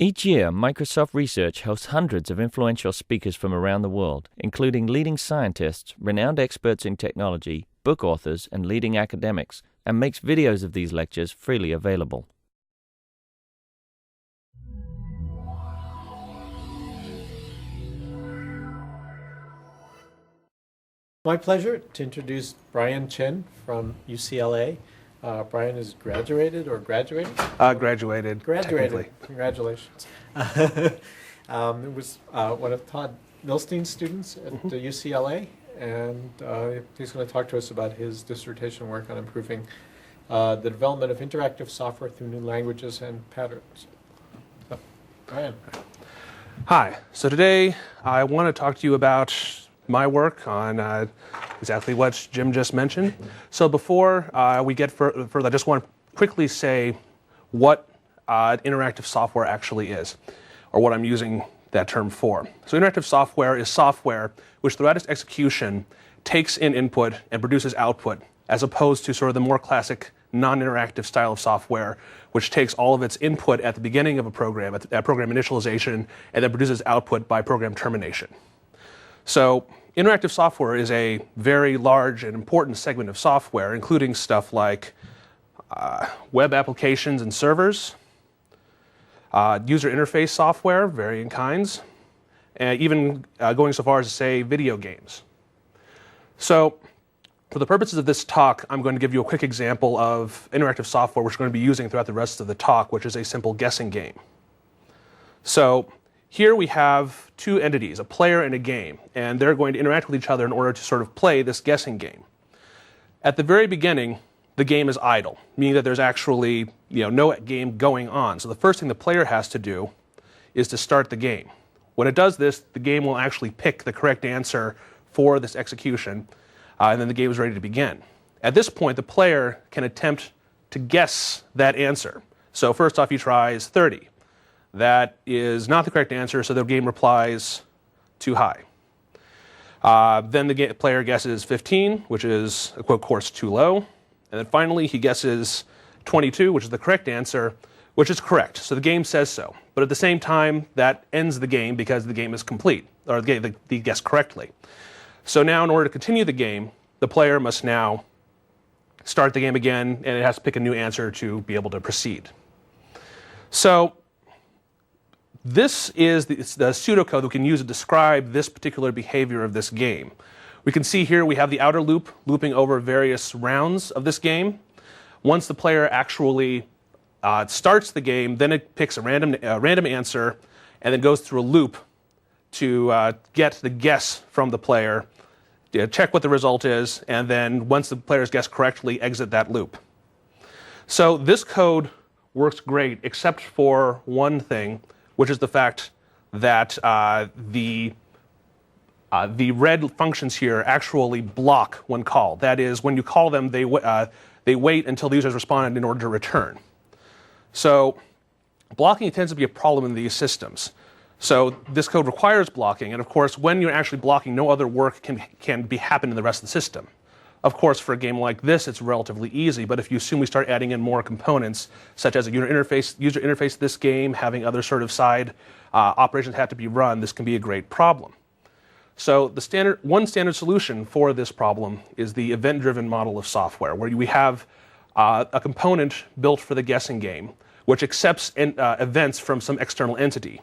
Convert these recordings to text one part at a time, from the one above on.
Each year, Microsoft Research hosts hundreds of influential speakers from around the world, including leading scientists, renowned experts in technology, book authors, and leading academics, and makes videos of these lectures freely available. My pleasure to introduce Brian Chen from UCLA. Brian is graduated or graduated? Graduated. Graduated. Congratulations. It was one of Todd Milstein's students at UCLA, and he's going to talk to us about his dissertation work on improving the development of interactive software through new languages and patterns. So, Brian. Hi. So today I want to talk to you about my work on exactly what Jim just mentioned. So before we get further, I just want to quickly say what interactive software actually is, or what I'm using that term for. So interactive software is software which throughout its execution takes in input and produces output, as opposed to sort of the more classic non-interactive style of software, which takes all of its input at the beginning of a program, at program initialization, and then produces output by program termination. So interactive software is a very large and important segment of software, including stuff like web applications and servers, user interface software, varying kinds, and even going so far as to say video games. So for the purposes of this talk, I'm going to give you a quick example of interactive software which we're going to be using throughout the rest of the talk, which is a simple guessing game. So here we have two entities, a player and a game, and they're going to interact with each other in order to sort of play this guessing game. At the very beginning, the game is idle, meaning that there's actually no game going on. So the first thing the player has to do is to start the game. When it does this, the game will actually pick the correct answer for this execution, and then the game is ready to begin. At this point, the player can attempt to guess that answer. So first off, he tries 30. That is not the correct answer, so the game replies too high. Then the player guesses 15, which is, of course, too low. And then finally, he guesses 22, which is the correct answer, which is correct. So the game says so. But at the same time, that ends the game because the game is complete, or the guessed correctly. So now, in order to continue the game, the player must now start the game again, and it has to pick a new answer to be able to proceed. So this is the pseudocode that we can use to describe this particular behavior of this game. We can see here we have the outer loop looping over various rounds of this game. Once the player actually starts the game, then it picks a random answer and then goes through a loop to get the guess from the player, check what the result is, and then once the player's guessed correctly, exit that loop. So this code works great except for one thing, which is the fact that the red functions here actually block when called. That is, when you call them, they wait until the user has responded in order to return. So blocking tends to be a problem in these systems. So this code requires blocking, and of course, when you're actually blocking, no other work can happen in the rest of the system. Of course, for a game like this, it's relatively easy, but if you assume we start adding in more components, such as a user interface to this game, having other sort of side operations have to be run, this can be a great problem. So one standard solution for this problem is the event-driven model of software, where we have a component built for the guessing game, which accepts events from some external entity.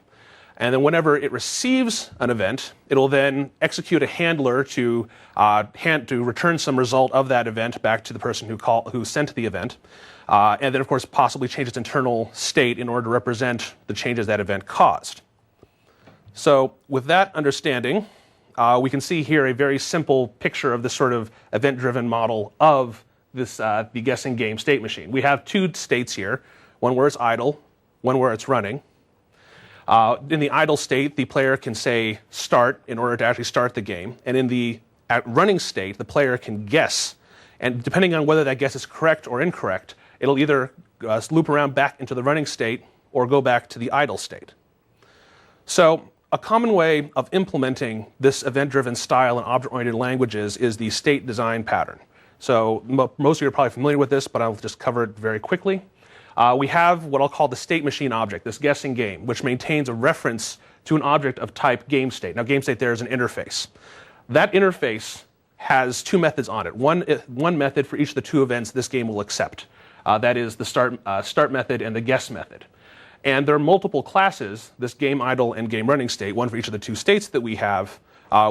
And then whenever it receives an event, it'll then execute a handler to return some result of that event back to the person who sent the event. And then, of course, possibly change its internal state in order to represent the changes that event caused. So with that understanding, we can see here a very simple picture of this sort of event-driven model of this the guessing game state machine. We have two states here, one where it's idle, one where it's running. In the idle state, the player can say start in order to actually start the game. And in the running state, the player can guess. And depending on whether that guess is correct or incorrect, it'll either loop around back into the running state or go back to the idle state. So a common way of implementing this event-driven style in object-oriented languages is the state design pattern. So most of you are probably familiar with this, but I'll just cover it very quickly. we have what I'll call the state machine object, this guessing game, which maintains a reference to an object of type game state. Now, game state there is an interface. That interface has two methods on it. One method for each of the two events this game will accept. That is the start method and the guess method. And there are multiple classes, this game idle and game running state, one for each of the two states that we have,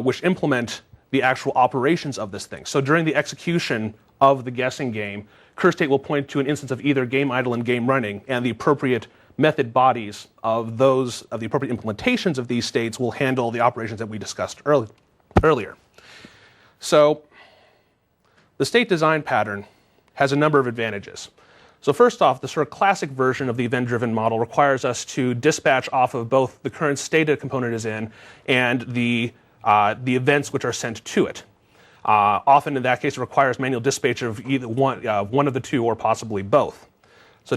which implement the actual operations of this thing. So during the execution of the guessing game, curState will point to an instance of either game idle and game running, and the appropriate method bodies of the appropriate implementations of these states will handle the operations that we discussed earlier. So the state design pattern has a number of advantages. So first off, the sort of classic version of the event-driven model requires us to dispatch off of both the current state a component is in and the events which are sent to it. Often in that case, it requires manual dispatch of either one of the two or possibly both. So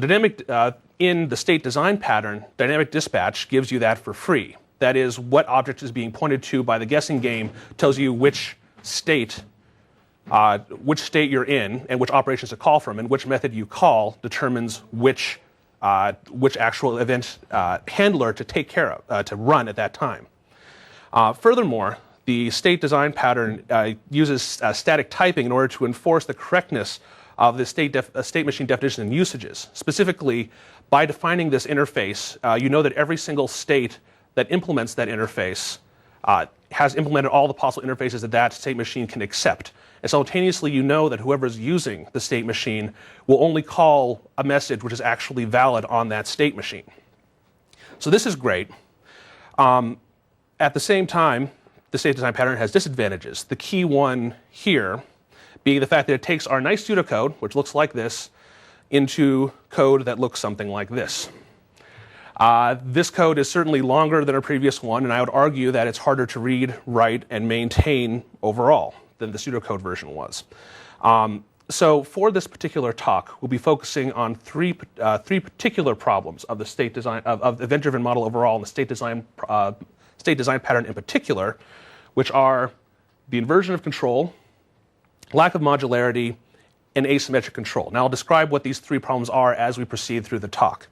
in the state design pattern, dynamic dispatch gives you that for free. That is, what object is being pointed to by the guessing game tells you which state you're in and which operations to call from, and which method you call determines which actual event handler to take care of, to run at that time. Furthermore, the state design pattern uses static typing in order to enforce the correctness of the state machine definition and usages. Specifically, by defining this interface, you know that every single state that implements that interface has implemented all the possible interfaces that state machine can accept. And simultaneously, you know that whoever is using the state machine will only call a message which is actually valid on that state machine. So this is great. At the same time, the state design pattern has disadvantages. The key one here being the fact that it takes our nice pseudocode, which looks like this, into code that looks something like this. This code is certainly longer than our previous one, and I would argue that it's harder to read, write, and maintain overall than the pseudocode version was. So for this particular talk, we'll be focusing on three particular problems of the state design of the event-driven model overall, and the state design pattern in particular, which are the inversion of control, lack of modularity, and asymmetric control. Now I'll describe what these three problems are as we proceed through the talk.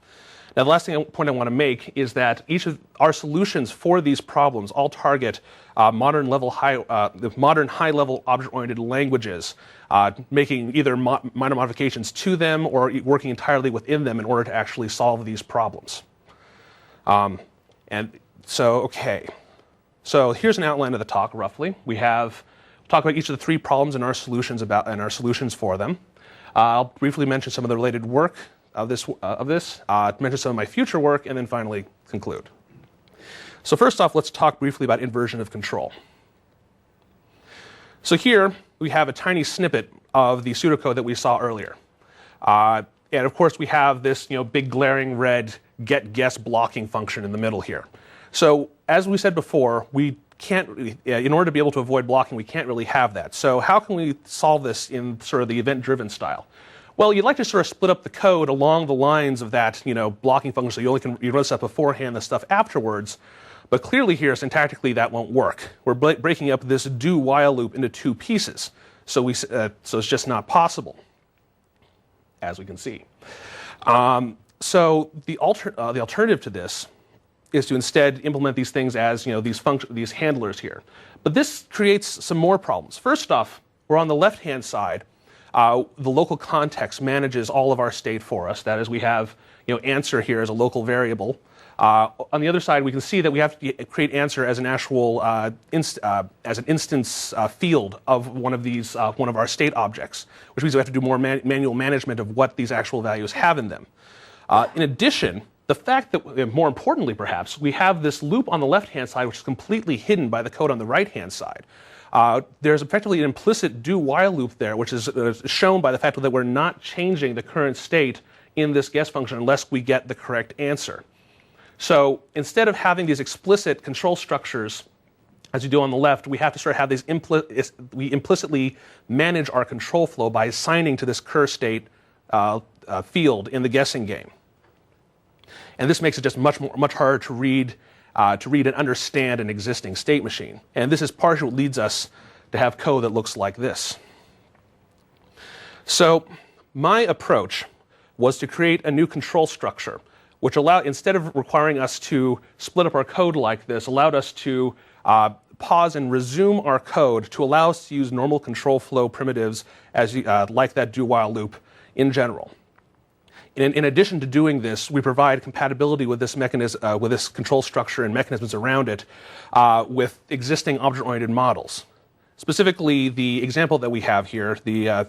Now the last point I want to make is that each of our solutions for these problems all target modern high-level object-oriented languages, making either minor modifications to them or working entirely within them in order to actually solve these problems. So here's an outline of the talk, roughly. We talk about each of the three problems and our solutions for them. I'll briefly mention some of the related work of this, mention some of my future work, and then finally conclude. So first off, let's talk briefly about inversion of control. So here we have a tiny snippet of the pseudocode that we saw earlier. And of course, we have this big glaring red get-guess blocking function in the middle here. So as we said before, we can't, in order to be able to avoid blocking, we can't really have that. So how can we solve this in sort of the event-driven style? Well, you'd like to sort of split up the code along the lines of that, blocking function, so you run stuff beforehand, the stuff afterwards. But clearly here, syntactically, that won't work. We're breaking up this do-while loop into two pieces, so it's just not possible, as we can see. So the alternative to this is to instead implement these things as these handlers here. But this creates some more problems. First off, we're on the left-hand side. The local context manages all of our state for us. That is, we have answer here as a local variable. On the other side, we can see that we have to create answer as an actual as an instance field of one of our state objects, which means we have to do more manual management of what these actual values have in them. In addition, the fact that, more importantly perhaps, we have this loop on the left-hand side which is completely hidden by the code on the right-hand side. There's effectively an implicit do-while loop there, which is shown by the fact that we're not changing the current state in this guess function unless we get the correct answer. So instead of having these explicit control structures, as you do on the left, we have to sort of have these we implicitly manage our control flow by assigning to this curState field in the guessing game. And this makes it just much harder to read and understand an existing state machine. And this is partially what leads us to have code that looks like this. So my approach was to create a new control structure, which allowed, instead of requiring us to split up our code like this, allowed us to pause and resume our code to allow us to use normal control flow primitives as like that do-while loop in general. In addition to doing this, we provide compatibility with this mechanism, with this control structure and mechanisms around it, with existing object-oriented models. Specifically, the example that we have here, the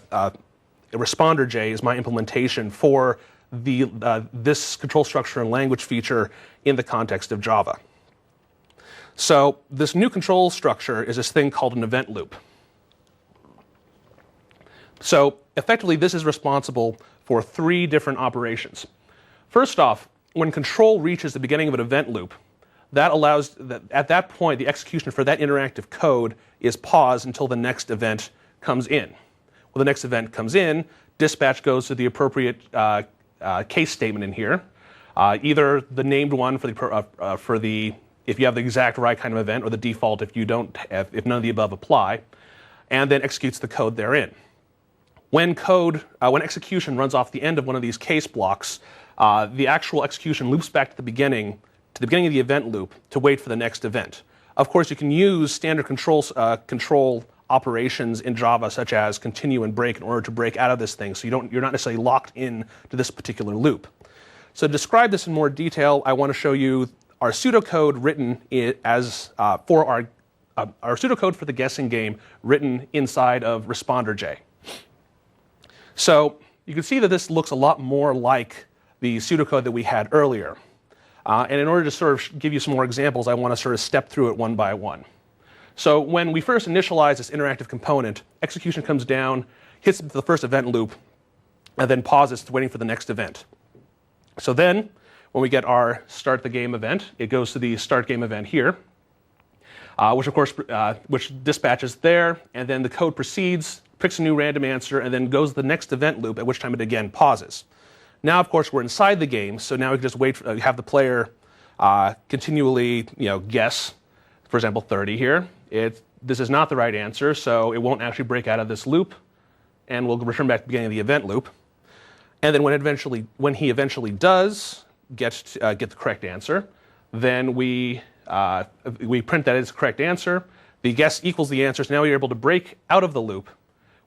responder J, is my implementation for this control structure and language feature in the context of Java. So this new control structure is this thing called an event loop. So effectively, this is responsible for 3 different operations. First off, when control reaches the beginning of an event loop, that allows that at that point the execution for that interactive code is paused until the next event comes in. When the next event comes in, dispatch goes to the appropriate case statement in here, either the named one for the if you have the exact right kind of event, or the default if you don't have, if none of the above apply, and then executes the code therein. When execution runs off the end of one of these case blocks, the actual execution loops back to the beginning of the event loop to wait for the next event. Of course, you can use standard control operations in Java, such as continue and break, in order to break out of this thing, so you're not necessarily locked in to this particular loop. So to describe this in more detail, I want to show you our pseudocode written for our pseudocode for the guessing game written inside of responder J. So you can see that this looks a lot more like the pseudocode that we had earlier. And in order to sort of give you some more examples, I want to sort of step through it one by one. So when we first initialize this interactive component, execution comes down, hits the first event loop, and then pauses, waiting for the next event. So then, when we get our start the game event, it goes to the start game event here, which dispatches there, and then the code proceeds, picks a new random answer, and then goes to the next event loop, at which time it again pauses. Now, of course, we're inside the game, so now we can just wait, have the player continually guess, for example, 30 here. This is not the right answer, so it won't actually break out of this loop, and we'll return back to the beginning of the event loop. And then when he eventually does get the correct answer, then we print that it's the correct answer. The guess equals the answer, so now we're able to break out of the loop,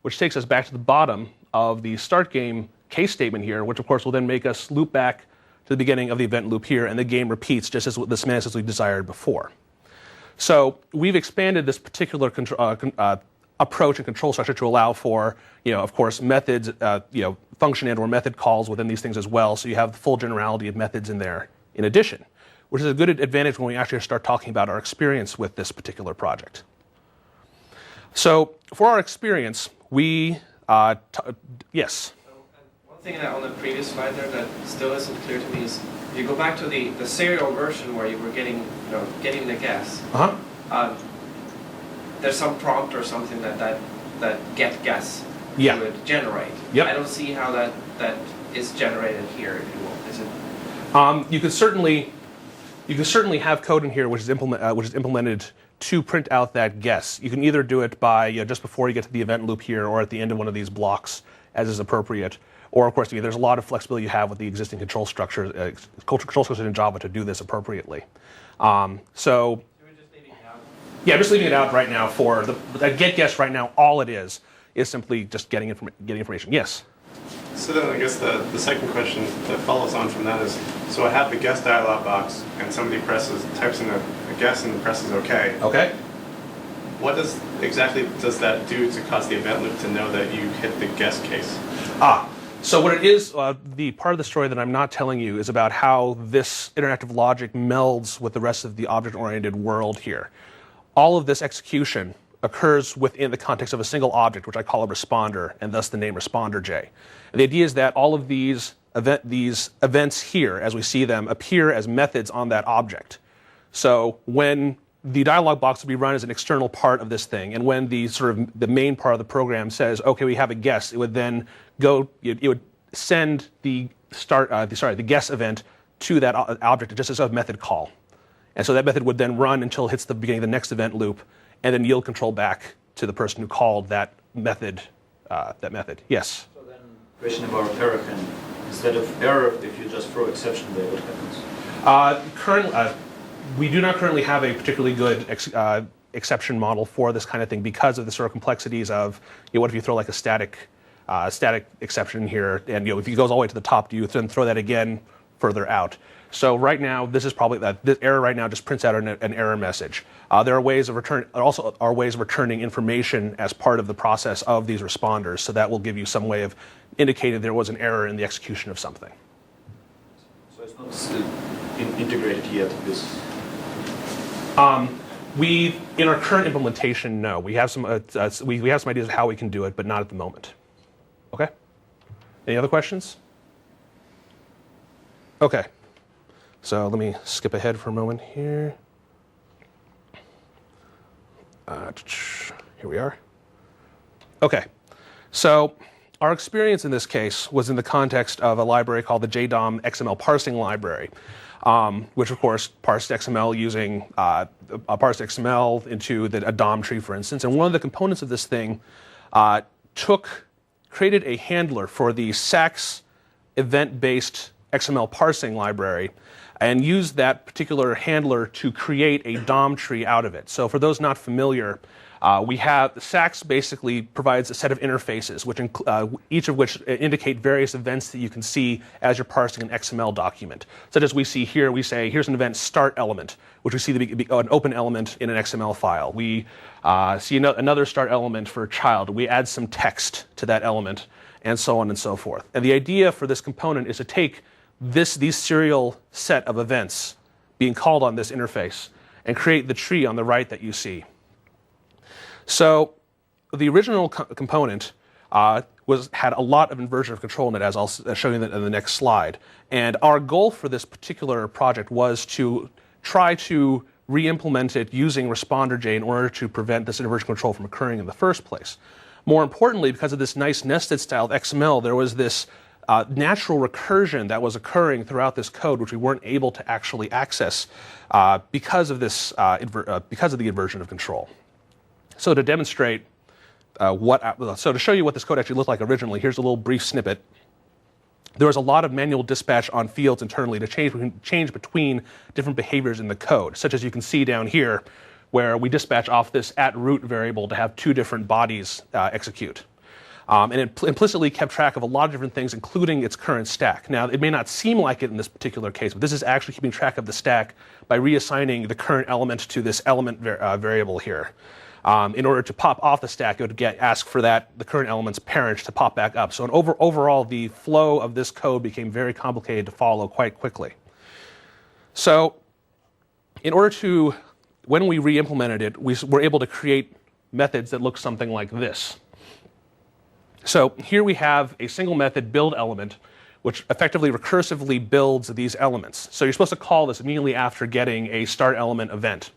which takes us back to the bottom of the start game case statement here, which of course will then make us loop back to the beginning of the event loop here, and the game repeats just as the semantics as we desired before. So we've expanded this particular approach and control structure to allow for, of course, methods, function and/or method calls within these things as well. So you have the full generality of methods in there in addition, which is a good advantage when we actually start talking about our experience with this particular project. So for our experience, we yes. One thing that on the previous slide there that still isn't clear to me is if you go back to the serial version where you were getting the guess. There's some prompt or something that get guess would generate. Yep. I don't see how that is generated here, if you will. Is it? You could certainly have code in here which is implemented to print out that guess. You can either do it by just before you get to the event loop here, or at the end of one of these blocks, as is appropriate. Or of course, there's a lot of flexibility you have with the existing control structures in Java to do this appropriately. So. Yeah, I'm just leaving it out right now for the get guess right now. All it is simply just getting information. Yes? So then I guess the second question that follows on from that is, so I have the guess dialog box and somebody types in a guess and presses OK. Okay. What exactly does that do to cause the event loop to know that you hit the guess case? So what it is, the part of the story that I'm not telling you is about how this interactive logic melds with the rest of the object-oriented world here. All of this execution occurs within the context of a single object, which I call a responder, and thus the name responder J. And the idea is that all of these events here, as we see them, appear as methods on that object. So when the dialog box will be run as an external part of this thing, and when the main part of the program says, okay, we have a guess, it would then go, it would send the guess event to that object just as a method call. And so that method would then run until it hits the beginning of the next event loop, and then yield control back to the person who called that method. Yes? So then, question about Terraform. instead of error, if you just throw exception there, what happens? We do not currently have a particularly good exception model for this kind of thing because of the sort of complexities of, what if you throw like a static exception here, and if it goes all the way to the top, do you then throw that again further out? So right now, this is probably this error right now just prints out an error message. There are ways of returning information as part of the process of these responders. So that will give you some way of indicating there was an error in the execution of something. So it's not integrated yet. This. In our current implementation, no. We have some ideas of how we can do it, but not at the moment. Okay. Any other questions? Okay. So let me skip ahead for a moment here. Here we are. Okay. So our experience in this case was in the context of a library called the JDOM XML parsing library, which of course parsed XML using parsed XML into a DOM tree, for instance. And one of the components of this thing created a handler for the SAX event-based XML parsing library and used that particular handler to create a DOM tree out of it. So for those not familiar, SAX basically provides a set of interfaces, each of which indicate various events that you can see as you're parsing an XML document. Such as we see here, we say, here's an event start element, which we see to be an open element in an XML file. We see another start element for a child. We add some text to that element, and so on and so forth. And the idea for this component is to take these serial set of events being called on this interface and create the tree on the right that you see. So the original component had a lot of inversion of control in it, as I'll show you in the next slide. And our goal for this particular project was to try to re-implement it using responder.j in order to prevent this inversion control from occurring in the first place. More importantly, because of this nice nested style of XML, there was this natural recursion that was occurring throughout this code, which we weren't able to actually access because of the inversion of control. So to demonstrate to show you what this code actually looked like originally, here's a little brief snippet. There was a lot of manual dispatch on fields internally to change between different behaviors in the code, such as you can see down here, where we dispatch off this @root variable to have two different bodies execute. And it implicitly kept track of a lot of different things, including its current stack. Now, it may not seem like it in this particular case, but this is actually keeping track of the stack by reassigning the current element to this element variable here. In order to pop off the stack, it would ask for the current element's parent to pop back up. So overall, the flow of this code became very complicated to follow quite quickly. So when we re-implemented it, we were able to create methods that look something like this. So here we have a single method build element, which effectively recursively builds these elements. So you're supposed to call this immediately after getting a start element event.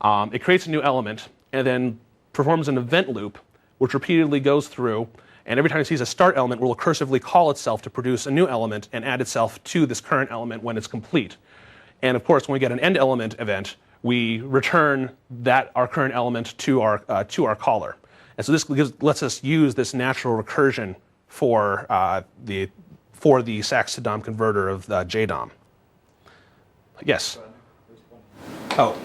It creates a new element and then performs an event loop, which repeatedly goes through, and every time it sees a start element, will recursively call itself to produce a new element and add itself to this current element when it's complete. And of course, when we get an end element event, we return our current element to our caller. And so this lets us use this natural recursion for the SAX to DOM converter of JDOM. Yes? Oh.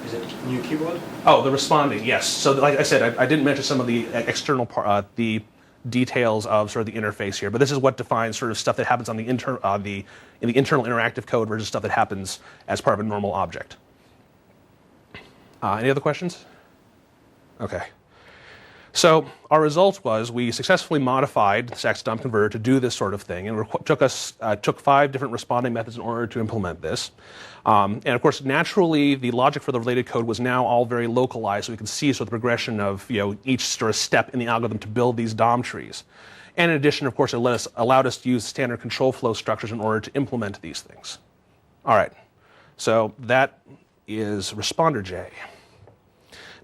Is it new keyword? Oh, the responding, yes. So like I said, I didn't mention some of the external the details of sort of the interface here, but this is what defines sort of stuff that happens on in the internal interactive code versus stuff that happens as part of a normal object. Any other questions? Okay. So our result was we successfully modified the SAX to DOM converter to do this sort of thing, and it took 5 different responding methods in order to implement this. And of course, naturally, the logic for the related code was now all very localized, so we could see sort of the progression of each sort of step in the algorithm to build these DOM trees. And in addition, of course, it allowed us to use standard control flow structures in order to implement these things. All right, so that is responder.j.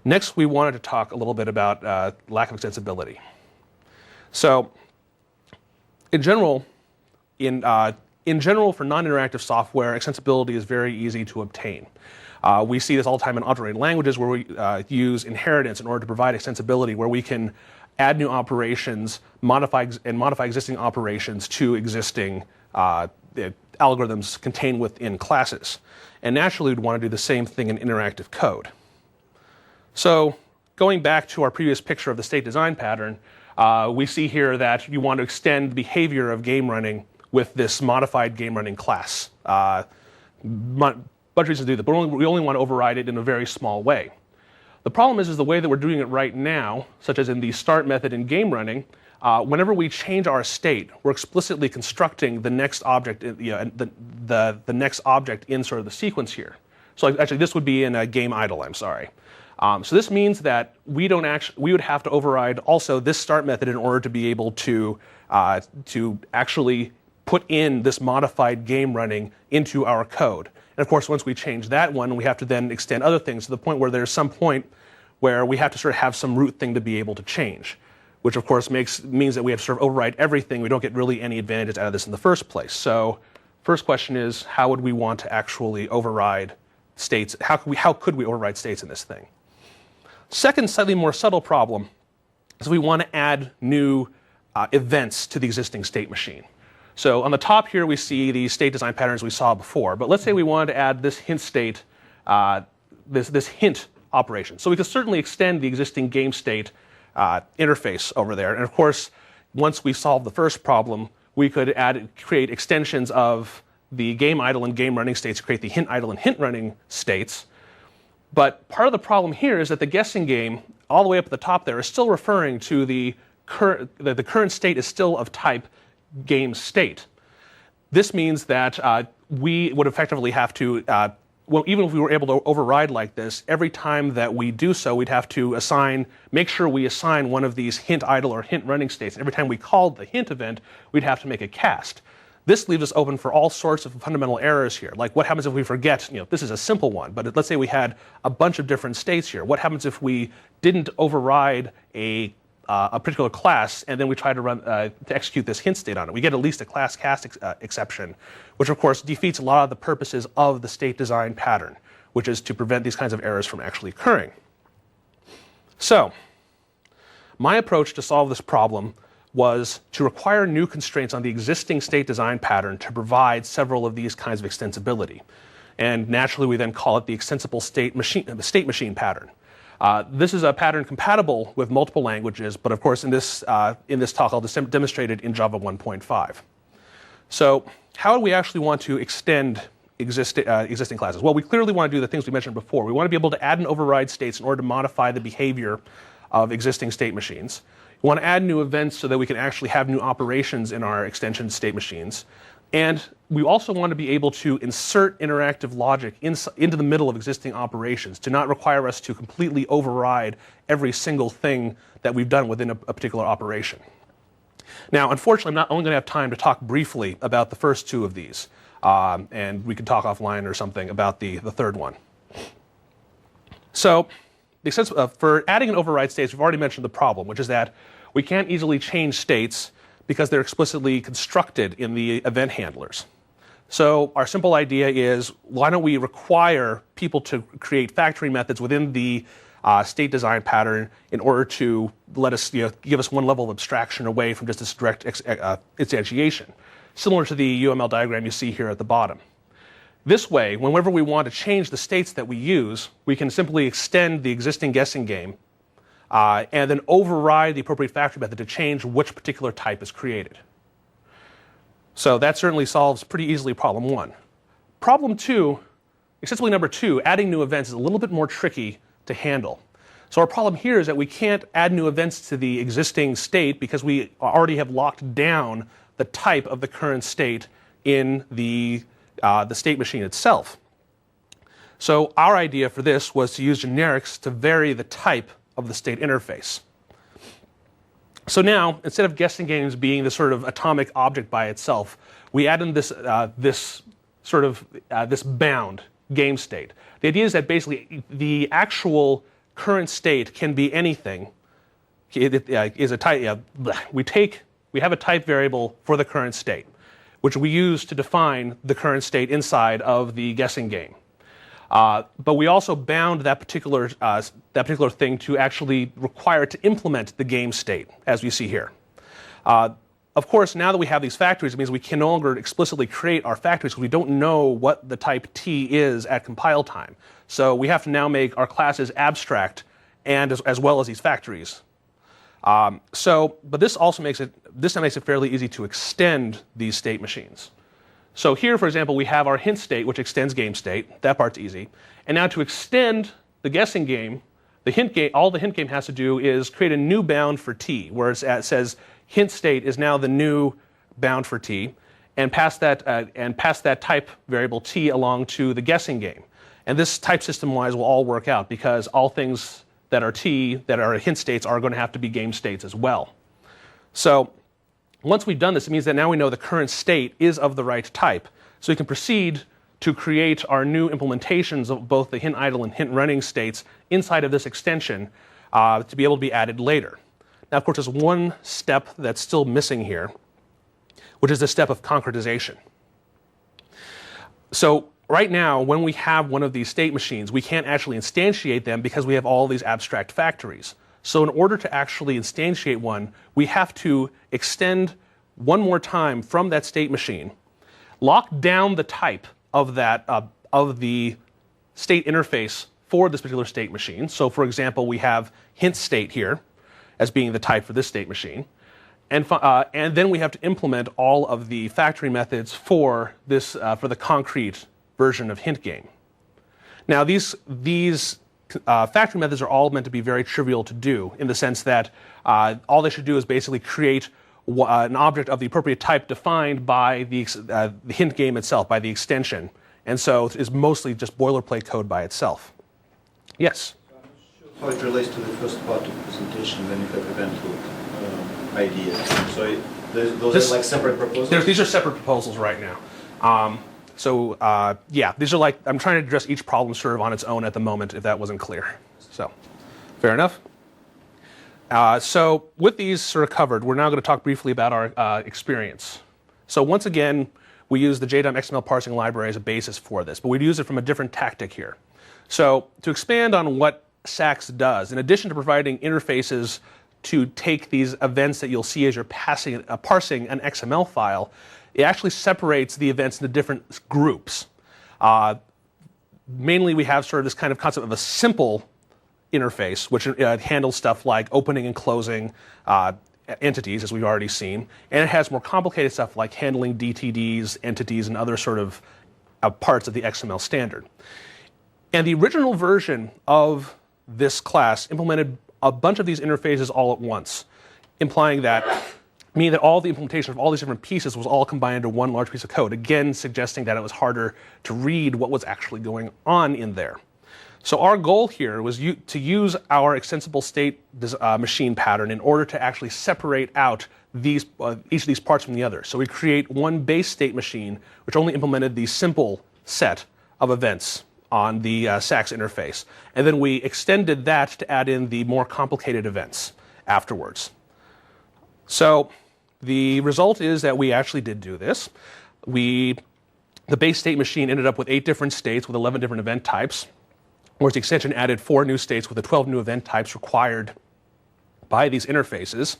Next, we wanted to talk a little bit about lack of extensibility. So, in general, for non-interactive software, extensibility is very easy to obtain. We see this all the time in object-oriented languages where we use inheritance in order to provide extensibility, where we can add new operations, modify existing operations to existing algorithms contained within classes. And naturally, we'd want to do the same thing in interactive code. So going back to our previous picture of the state design pattern, we see here that you want to extend the behavior of game running with this modified game running class. Bunch of reasons to do that, but we only want to override it in a very small way. The problem is the way that we're doing it right now, such as in the start method in game running, whenever we change our state, we're explicitly constructing the next object, the next object in sort of the sequence here. So actually, this would be in a game idle. I'm sorry. So this means that we would have to override also this start method in order to be able to actually put in this modified game running into our code. And of course, once we change that one, we have to then extend other things to the point where there's some point where we have to sort of have some root thing to be able to change, which of course means that we have to sort of override everything. We don't get really any advantages out of this in the first place. So first question is, how would we want to actually override states? How could we override states in this thing? Second, slightly more subtle problem is we want to add new events to the existing state machine. So on the top here, we see the state design patterns we saw before. But let's say we wanted to add this hint state, this hint operation. So we could certainly extend the existing game state interface over there. And of course, once we solve the first problem, we could create extensions of the game idle and game running states to create the hint idle and hint running states. But part of the problem here is that the guessing game, all the way up at the top there, is still referring to the current state is still of type game state. This means that we would effectively have to, even if we were able to override like this, every time that we do so, we'd have to make sure we assign one of these hint idle or hint running states. And every time we called the hint event, we'd have to make a cast. This leaves us open for all sorts of fundamental errors here. Like what happens if we forget, this is a simple one, but let's say we had a bunch of different states here. What happens if we didn't override a particular class and then we try to execute this hint state on it? We get at least a class cast exception, which of course defeats a lot of the purposes of the state design pattern, which is to prevent these kinds of errors from actually occurring. So, my approach to solve this problem was to require new constraints on the existing state design pattern to provide several of these kinds of extensibility. And naturally, we then call it the Extensible State Machine Pattern. This is a pattern compatible with multiple languages, but of course, in this talk, I'll demonstrate it in Java 1.5. So, how do we actually want to extend existing classes? Well, we clearly want to do the things we mentioned before. We want to be able to add and override states in order to modify the behavior of existing state machines. We want to add new events so that we can actually have new operations in our extension state machines. And we also want to be able to insert interactive logic into the middle of existing operations to not require us to completely override every single thing that we've done within a particular operation. Now, unfortunately, I'm not only going to have time to talk briefly about the first two of these, and we can talk offline or something about the third one. So, for adding and override states, we've already mentioned the problem, which is that we can't easily change states because they're explicitly constructed in the event handlers. So our simple idea is, why don't we require people to create factory methods within the state design pattern in order to let us, give us one level of abstraction away from just this direct instantiation, similar to the UML diagram you see here at the bottom. This way, whenever we want to change the states that we use, we can simply extend the existing guessing game and then override the appropriate factory method to change which particular type is created. So that certainly solves pretty easily problem one. Problem two, extensibly number two, adding new events is a little bit more tricky to handle. So our problem here is that we can't add new events to the existing state because we already have locked down the type of the current state in the state machine itself. So our idea for this was to use generics to vary the type of the state interface. So now, instead of guessing games being this sort of atomic object by itself, we add in this bound game state. The idea is that basically the actual current state can be anything. It is a type. We have a type variable for the current state, which we use to define the current state inside of the guessing game. But we also bound that particular thing to actually require it to implement the game state, as we see here. of course, now that we have these factories, it means we can no longer explicitly create our factories because we don't know what the type T is at compile time. So we have to now make our classes abstract and as well as these factories. But this also makes it fairly easy to extend these state machines. So here, for example, we have our hint state, which extends game state. That part's easy. And now to extend the guessing game, all the hint game has to do is create a new bound for T, where it says hint state is now the new bound for T, and pass that type variable T along to the guessing game. And this type system-wise will all work out because all things that are T, that are hint states, are going to have to be game states as well. So once we've done this, it means that now we know the current state is of the right type. So we can proceed to create our new implementations of both the hint idle and hint running states inside of this extension to be able to be added later. Now, of course, there's one step that's still missing here, which is the step of concretization. So right now, when we have one of these state machines, we can't actually instantiate them because we have all these abstract factories. So in order to actually instantiate one, we have to extend one more time from that state machine, lock down the type of the state interface for this particular state machine. So for example, we have hint state here as being the type for this state machine. And then we have to implement all of the factory methods for the concrete version of hint game. Now these factory methods are all meant to be very trivial to do in the sense that all they should do is basically create an object of the appropriate type defined by the hint game itself, by the extension. And so it's mostly just boilerplate code by itself. Yes? How it relates to the first part of the presentation when you have Eventloop idea. So those are like separate proposals? These are separate proposals right now. Yeah, these are like, I'm trying to address each problem sort of on its own at the moment, if that wasn't clear. So, fair enough. So with these sort of covered, we're now going to talk briefly about our experience. So once again, we use the JDOM XML parsing library as a basis for this, but we'd use it from a different tactic here. So to expand on what SAX does, in addition to providing interfaces to take these events that you'll see as you're parsing an XML file, it actually separates the events into different groups. Mainly we have sort of this kind of concept of a simple interface, which handles stuff like opening and closing entities, as we've already seen. And it has more complicated stuff like handling DTDs, entities, and other sort of parts of the XML standard. And the original version of this class implemented a bunch of these interfaces all at once, meaning that all the implementation of all these different pieces was all combined into one large piece of code, again suggesting that it was harder to read what was actually going on in there. So our goal here was to use our extensible state machine pattern in order to actually separate out each of these parts from the other. So we create one base state machine, which only implemented the simple set of events on the SAX interface. And then we extended that to add in the more complicated events afterwards. So the result is that we actually did do this. The base state machine ended up with 8 different states with 11 different event types, whereas the extension added 4 new states with the 12 new event types required by these interfaces.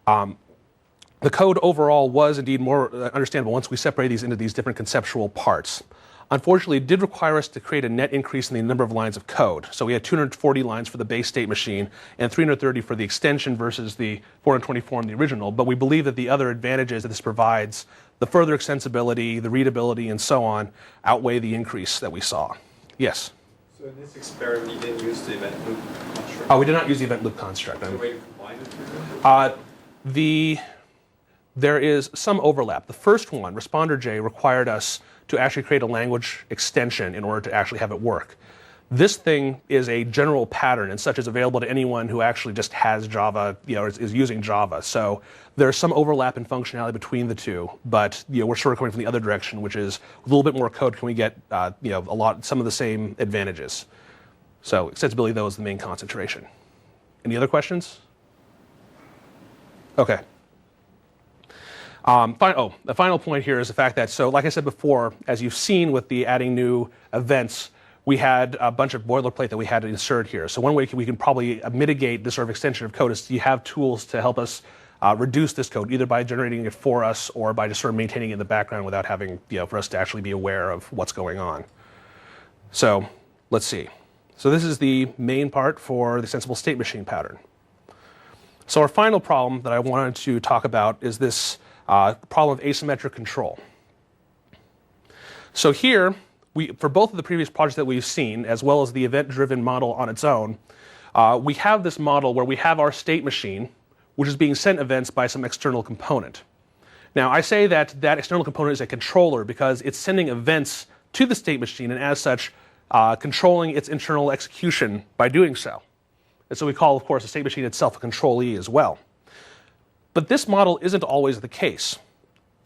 The code overall was indeed more understandable once we separated these into these different conceptual parts. Unfortunately, it did require us to create a net increase in the number of lines of code. So we had 240 lines for the base state machine and 330 for the extension versus the 424 in the original. But we believe that the other advantages that this provides, the further extensibility, the readability, and so on, outweigh the increase that we saw. Yes? So in this experiment, you didn't use the event loop construct? Oh, we did not use the event loop construct. Is there a way to combine the two? There is some overlap. The first one, ResponderJ, required us to actually create a language extension in order to actually have it work. This thing is a general pattern and such is available to anyone who actually just has Java, is using Java. So there's some overlap in functionality between the two, but we're sort of coming from the other direction, which is a little bit more code. Can we get some of the same advantages? So extensibility, though, is the main concentration. Any other questions? Okay. The final point here is the fact that, so like I said before, as you've seen with the adding new events, we had a bunch of boilerplate that we had to insert here. So one way we can probably mitigate this sort of extension of code is you have tools to help us reduce this code, either by generating it for us or by just sort of maintaining it in the background without having, for us to actually be aware of what's going on. So let's see. So this is the main part for the Extensible State Machine Pattern. So our final problem that I wanted to talk about is this problem of asymmetric control. So here, for both of the previous projects that we've seen, as well as the event-driven model on its own, we have this model where we have our state machine, which is being sent events by some external component. Now, I say that that external component is a controller because it's sending events to the state machine, and as such, controlling its internal execution by doing so. And so we call, of course, the state machine itself a controllee as well. But this model isn't always the case.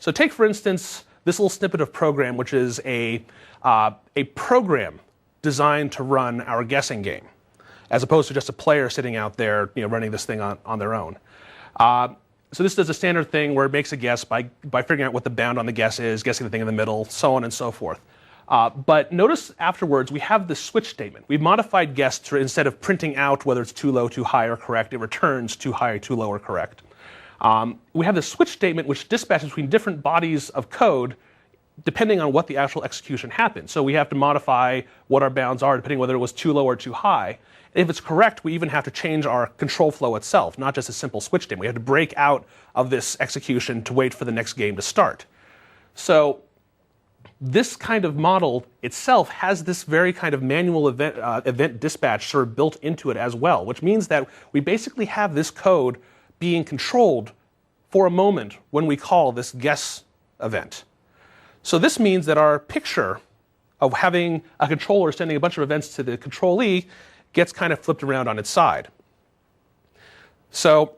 So take, for instance, this little snippet of program, which is a program designed to run our guessing game, as opposed to just a player sitting out there running this thing on their own. So this does a standard thing where it makes a guess by figuring out what the bound on the guess is, guessing the thing in the middle, so on and so forth. But notice afterwards we have this switch statement. We've modified guess to, instead of printing out whether it's too low, too high, or correct, it returns too high, too low, or correct. We have this switch statement which dispatches between different bodies of code depending on what the actual execution happened. So we have to modify what our bounds are depending whether it was too low or too high. If it's correct, we even have to change our control flow itself, not just a simple switch statement. We have to break out of this execution to wait for the next game to start. So this kind of model itself has this very kind of manual event dispatch sort of built into it as well, which means that we basically have this code being controlled for a moment when we call this guess event. So this means that our picture of having a controller sending a bunch of events to the controllee gets kind of flipped around on its side. So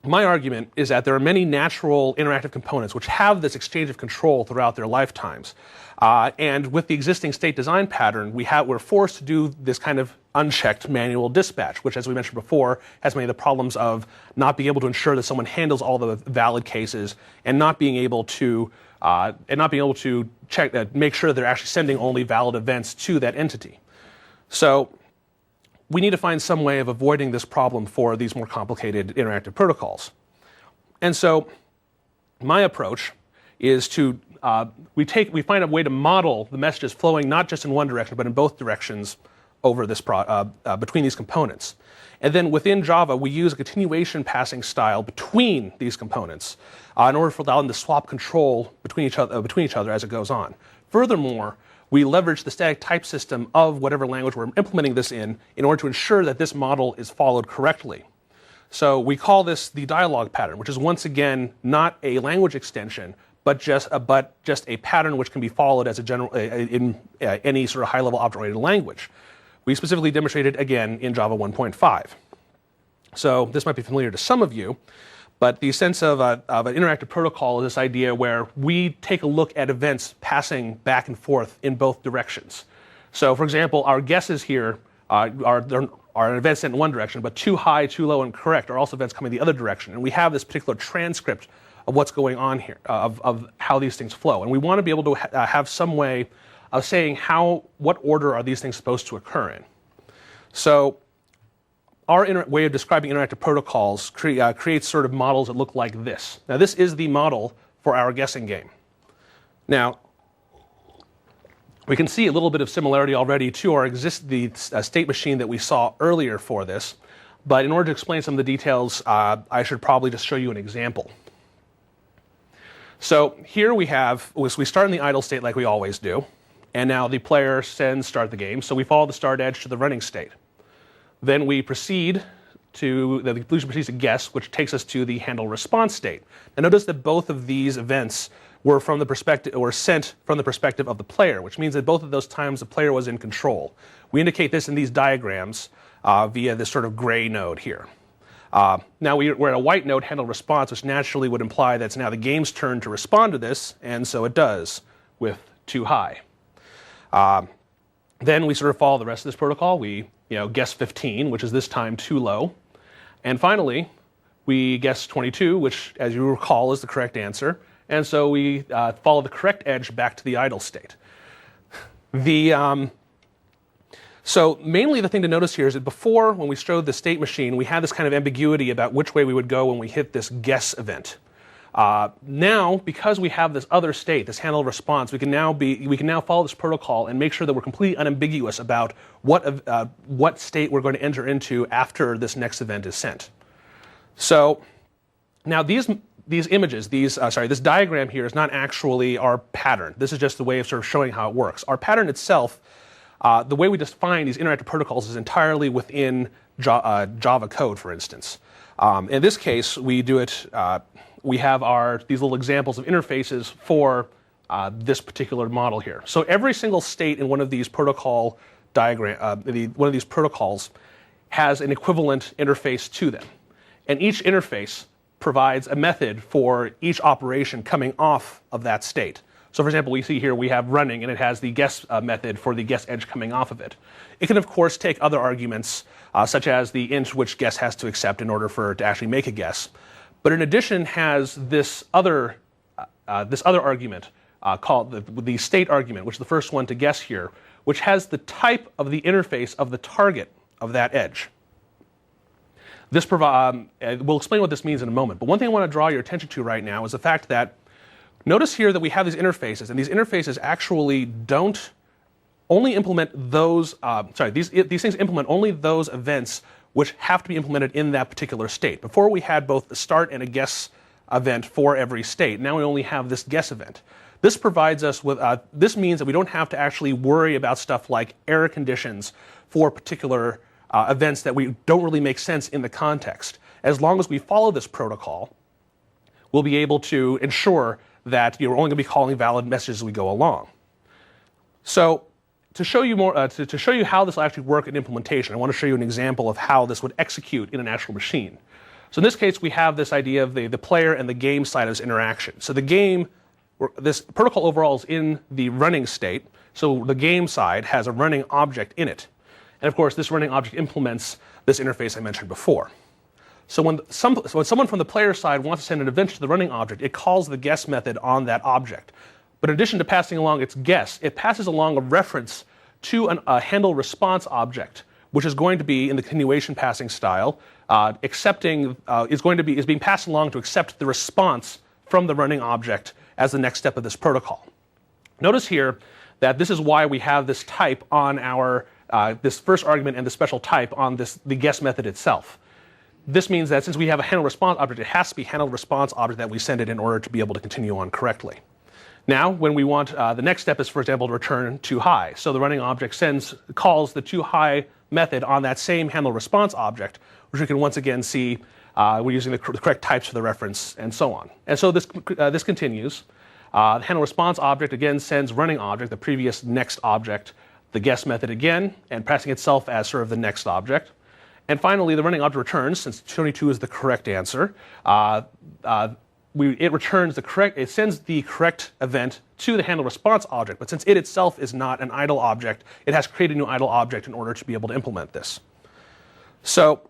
my argument is that there are many natural interactive components which have this exchange of control throughout their lifetimes. And with the existing state design pattern, we're forced to do this kind of unchecked manual dispatch, which, as we mentioned before, has many of the problems of not being able to ensure that someone handles all the valid cases and not being able to check, make sure they're actually sending only valid events to that entity. So we need to find some way of avoiding this problem for these more complicated interactive protocols. And so my approach is to, we find a way to model the messages flowing not just in one direction, but in both directions over this between these components. And then within Java, we use a continuation passing style between these components in order for them to swap control between each other as it goes on. Furthermore, we leverage the static type system of whatever language we're implementing this in order to ensure that this model is followed correctly. So we call this the dialog pattern, which is once again not a language extension, but just a pattern which can be followed as a general in any sort of high-level object-oriented language. We specifically demonstrated again in Java 1.5. So this might be familiar to some of you, but the sense of an interactive protocol is this idea where we take a look at events passing back and forth in both directions. So, for example, our guesses here are events sent in one direction, but too high, too low, and correct are also events coming the other direction. And we have this particular transcript of what's going on here, of how these things flow. And we want to be able to have some way of saying what order are these things supposed to occur in. So our way of describing interactive protocols creates sort of models that look like this. Now, this is the model for our guessing game. Now, we can see a little bit of similarity already to the state machine that we saw earlier for this. But in order to explain some of the details, I should probably just show you an example. So here we start in the idle state like we always do. And now the player sends start the game. So we follow the start edge to the running state. Then we proceed to, the conclusion proceeds to guess, which takes us to the handle response state. And notice that both of these events were sent from the perspective of the player, which means that both of those times the player was in control. We indicate this in these diagrams via this sort of gray node here. Now we're at a white node, handle response, which naturally would imply that it's now the game's turn to respond to this, and so it does with too high. Then we sort of follow the rest of this protocol. We guess 15, which is this time too low. And finally, we guess 22, which, as you recall, is the correct answer. And so we follow the correct edge back to the idle state. So mainly the thing to notice here is that before, when we showed the state machine, we had this kind of ambiguity about which way we would go when we hit this guess event. Now, because we have this other state, this handle response, we can now follow this protocol and make sure that we're completely unambiguous about what state we're going to enter into after this next event is sent. So now these images, this diagram here is not actually our pattern. This is just the way of sort of showing how it works. Our pattern itself, the way we define these interactive protocols is entirely within Java code, for instance. In this case, we do it. We have these little examples of interfaces for this particular model here. So every single state in one of these protocol one of these protocols has an equivalent interface to them, and each interface provides a method for each operation coming off of that state. So for example, we see here we have running, and it has the guess method for the guess edge coming off of it. It can, of course, take other arguments, such as the int which guess has to accept in order for it to actually make a guess. But in addition has this other argument called the state argument, which is the first one to guess here, which has the type of the interface of the target of that edge. We'll explain what this means in a moment. But one thing I want to draw your attention to right now is the fact that notice here that we have these interfaces, and these interfaces actually don't only implement those, these things implement only those events which have to be implemented in that particular state. Before we had both a start and a guess event for every state. Now we only have this guess event. This provides us with, this means that we don't have to actually worry about stuff like error conditions for particular events that we don't really make sense in the context. As long as we follow this protocol, we'll be able to ensure that we're only going to be calling valid messages as we go along. So to show you more, to show you how this will actually work in implementation, I want to show you an example of how this would execute in an actual machine. So in this case, we have this idea of the player and the game side of this interaction. So the game, this protocol overall is in the running state. So the game side has a running object in it. And of course, this running object implements this interface I mentioned before. So when someone from the player side wants to send an event to the running object, it calls the guess method on that object. But in addition to passing along its guess, it passes along a reference to a handle response object, which is going to be in the continuation passing style, is being passed along to accept the response from the running object as the next step of this protocol. Notice here that this is why we have this type on our this first argument and the special type on the guess method itself. This means that since we have a handle response object, it has to be handle response object that we send it in order to be able to continue on correctly. Now, when we want the next step is, for example, to return toHigh. So the running object calls the toHigh method on that same handle response object, which we can once again see we're using the correct types for the reference and so on. And so this continues. The handle response object again sends running object, the previous next object, the guess method again, and passing itself as sort of the next object. And finally, the running object returns, since 22 is the correct answer. It sends the correct event to the handle response object, but since it itself is not an idle object, it has to create a new idle object in order to be able to implement this. So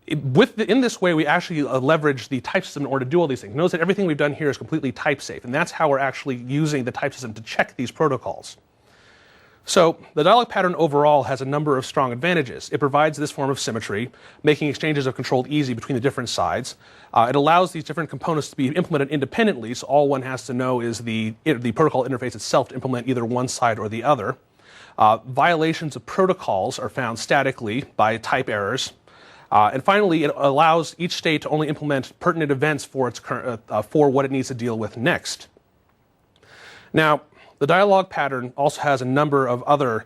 in this way, we actually leverage the type system in order to do all these things. Notice that everything we've done here is completely type safe, and that's how we're actually using the type system to check these protocols. So the dialog pattern overall has a number of strong advantages. It provides this form of symmetry, making exchanges of control easy between the different sides. It allows these different components to be implemented independently, so all one has to know is the protocol interface itself to implement either one side or the other. Violations of protocols are found statically by type errors. And finally, it allows each state to only implement pertinent events for what it needs to deal with next. Now, the dialog pattern also has a number of other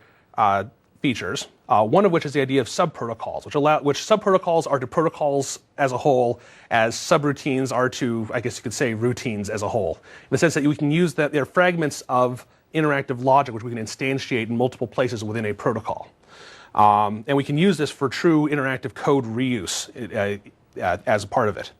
features, one of which is the idea of subprotocols, which subprotocols are to protocols as a whole, as subroutines are to, I guess you could say, routines as a whole, in the sense that we can use that they're fragments of interactive logic which we can instantiate in multiple places within a protocol. And we can use this for true interactive code reuse as a part of it.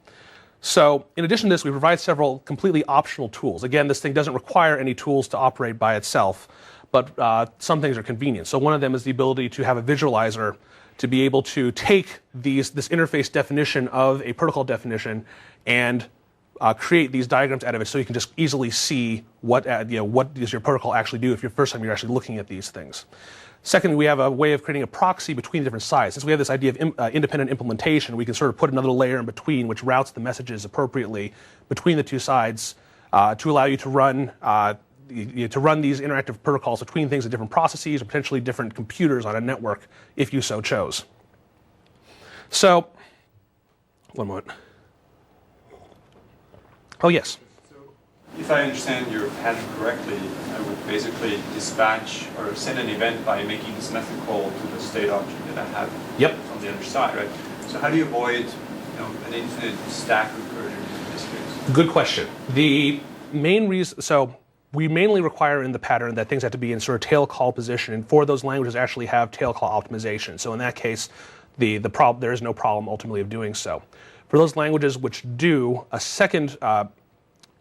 So in addition to this, we provide several completely optional tools. Again, this thing doesn't require any tools to operate by itself, but some things are convenient. So one of them is the ability to have a visualizer to be able to take this interface definition of a protocol definition and create these diagrams out of it so you can just easily see what does your protocol actually do if your first time you're actually looking at these things. Second, we have a way of creating a proxy between different sides. Since we have this idea of independent implementation, we can sort of put another layer in between which routes the messages appropriately between the two sides to allow you to run these interactive protocols between things at different processes or potentially different computers on a network if you so chose. So, one moment. Oh, yes. If I understand your pattern correctly, I would basically dispatch or send an event by making this method call to the state object that I have on the other side, right? So how do you avoid an infinite stack recursion in this case? Good question. The main reason, so we mainly require in the pattern that things have to be in sort of tail call position, and for those languages actually have tail call optimization. So in that case, there is no problem ultimately of doing so. For those languages which do, a second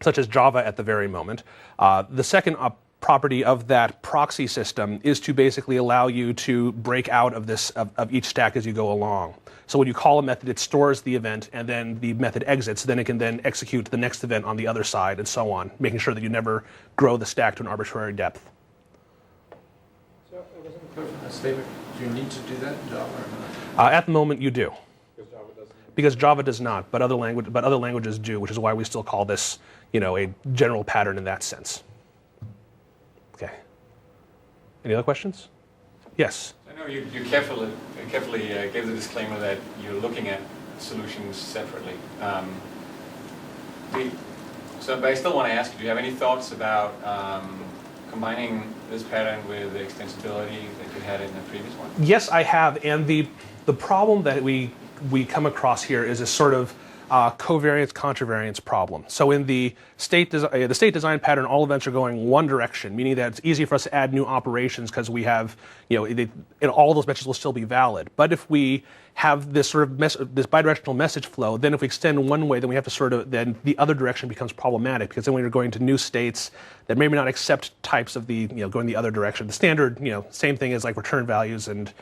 such as Java at the very moment, the second property of that proxy system is to basically allow you to break out of each stack as you go along. So when you call a method, it stores the event, and then the method exits. Then it can then execute the next event on the other side, and so on, making sure that you never grow the stack to an arbitrary depth. So it wasn't clear from that statement. Do you need to do that in Java or not? At the moment, you do. Because Java doesn't. Because Java does not, but other languages do, which is why we still call this, a general pattern in that sense. Okay. Any other questions? Yes. I know you carefully gave the disclaimer that you're looking at solutions separately. But I still want to ask you, do you have any thoughts about combining this pattern with the extensibility that you had in the previous one? Yes, I have, and the problem that we come across here is a sort of covariance contravariance problem. So in the state design pattern, all events are going one direction, meaning that it's easy for us to add new operations because we have, all those messages will still be valid. But if we have this sort of this bidirectional message flow, then if we extend one way, then we have to then the other direction becomes problematic, because then when you're going to new states that may or may not accept types of going the other direction. The standard, same thing as like return values and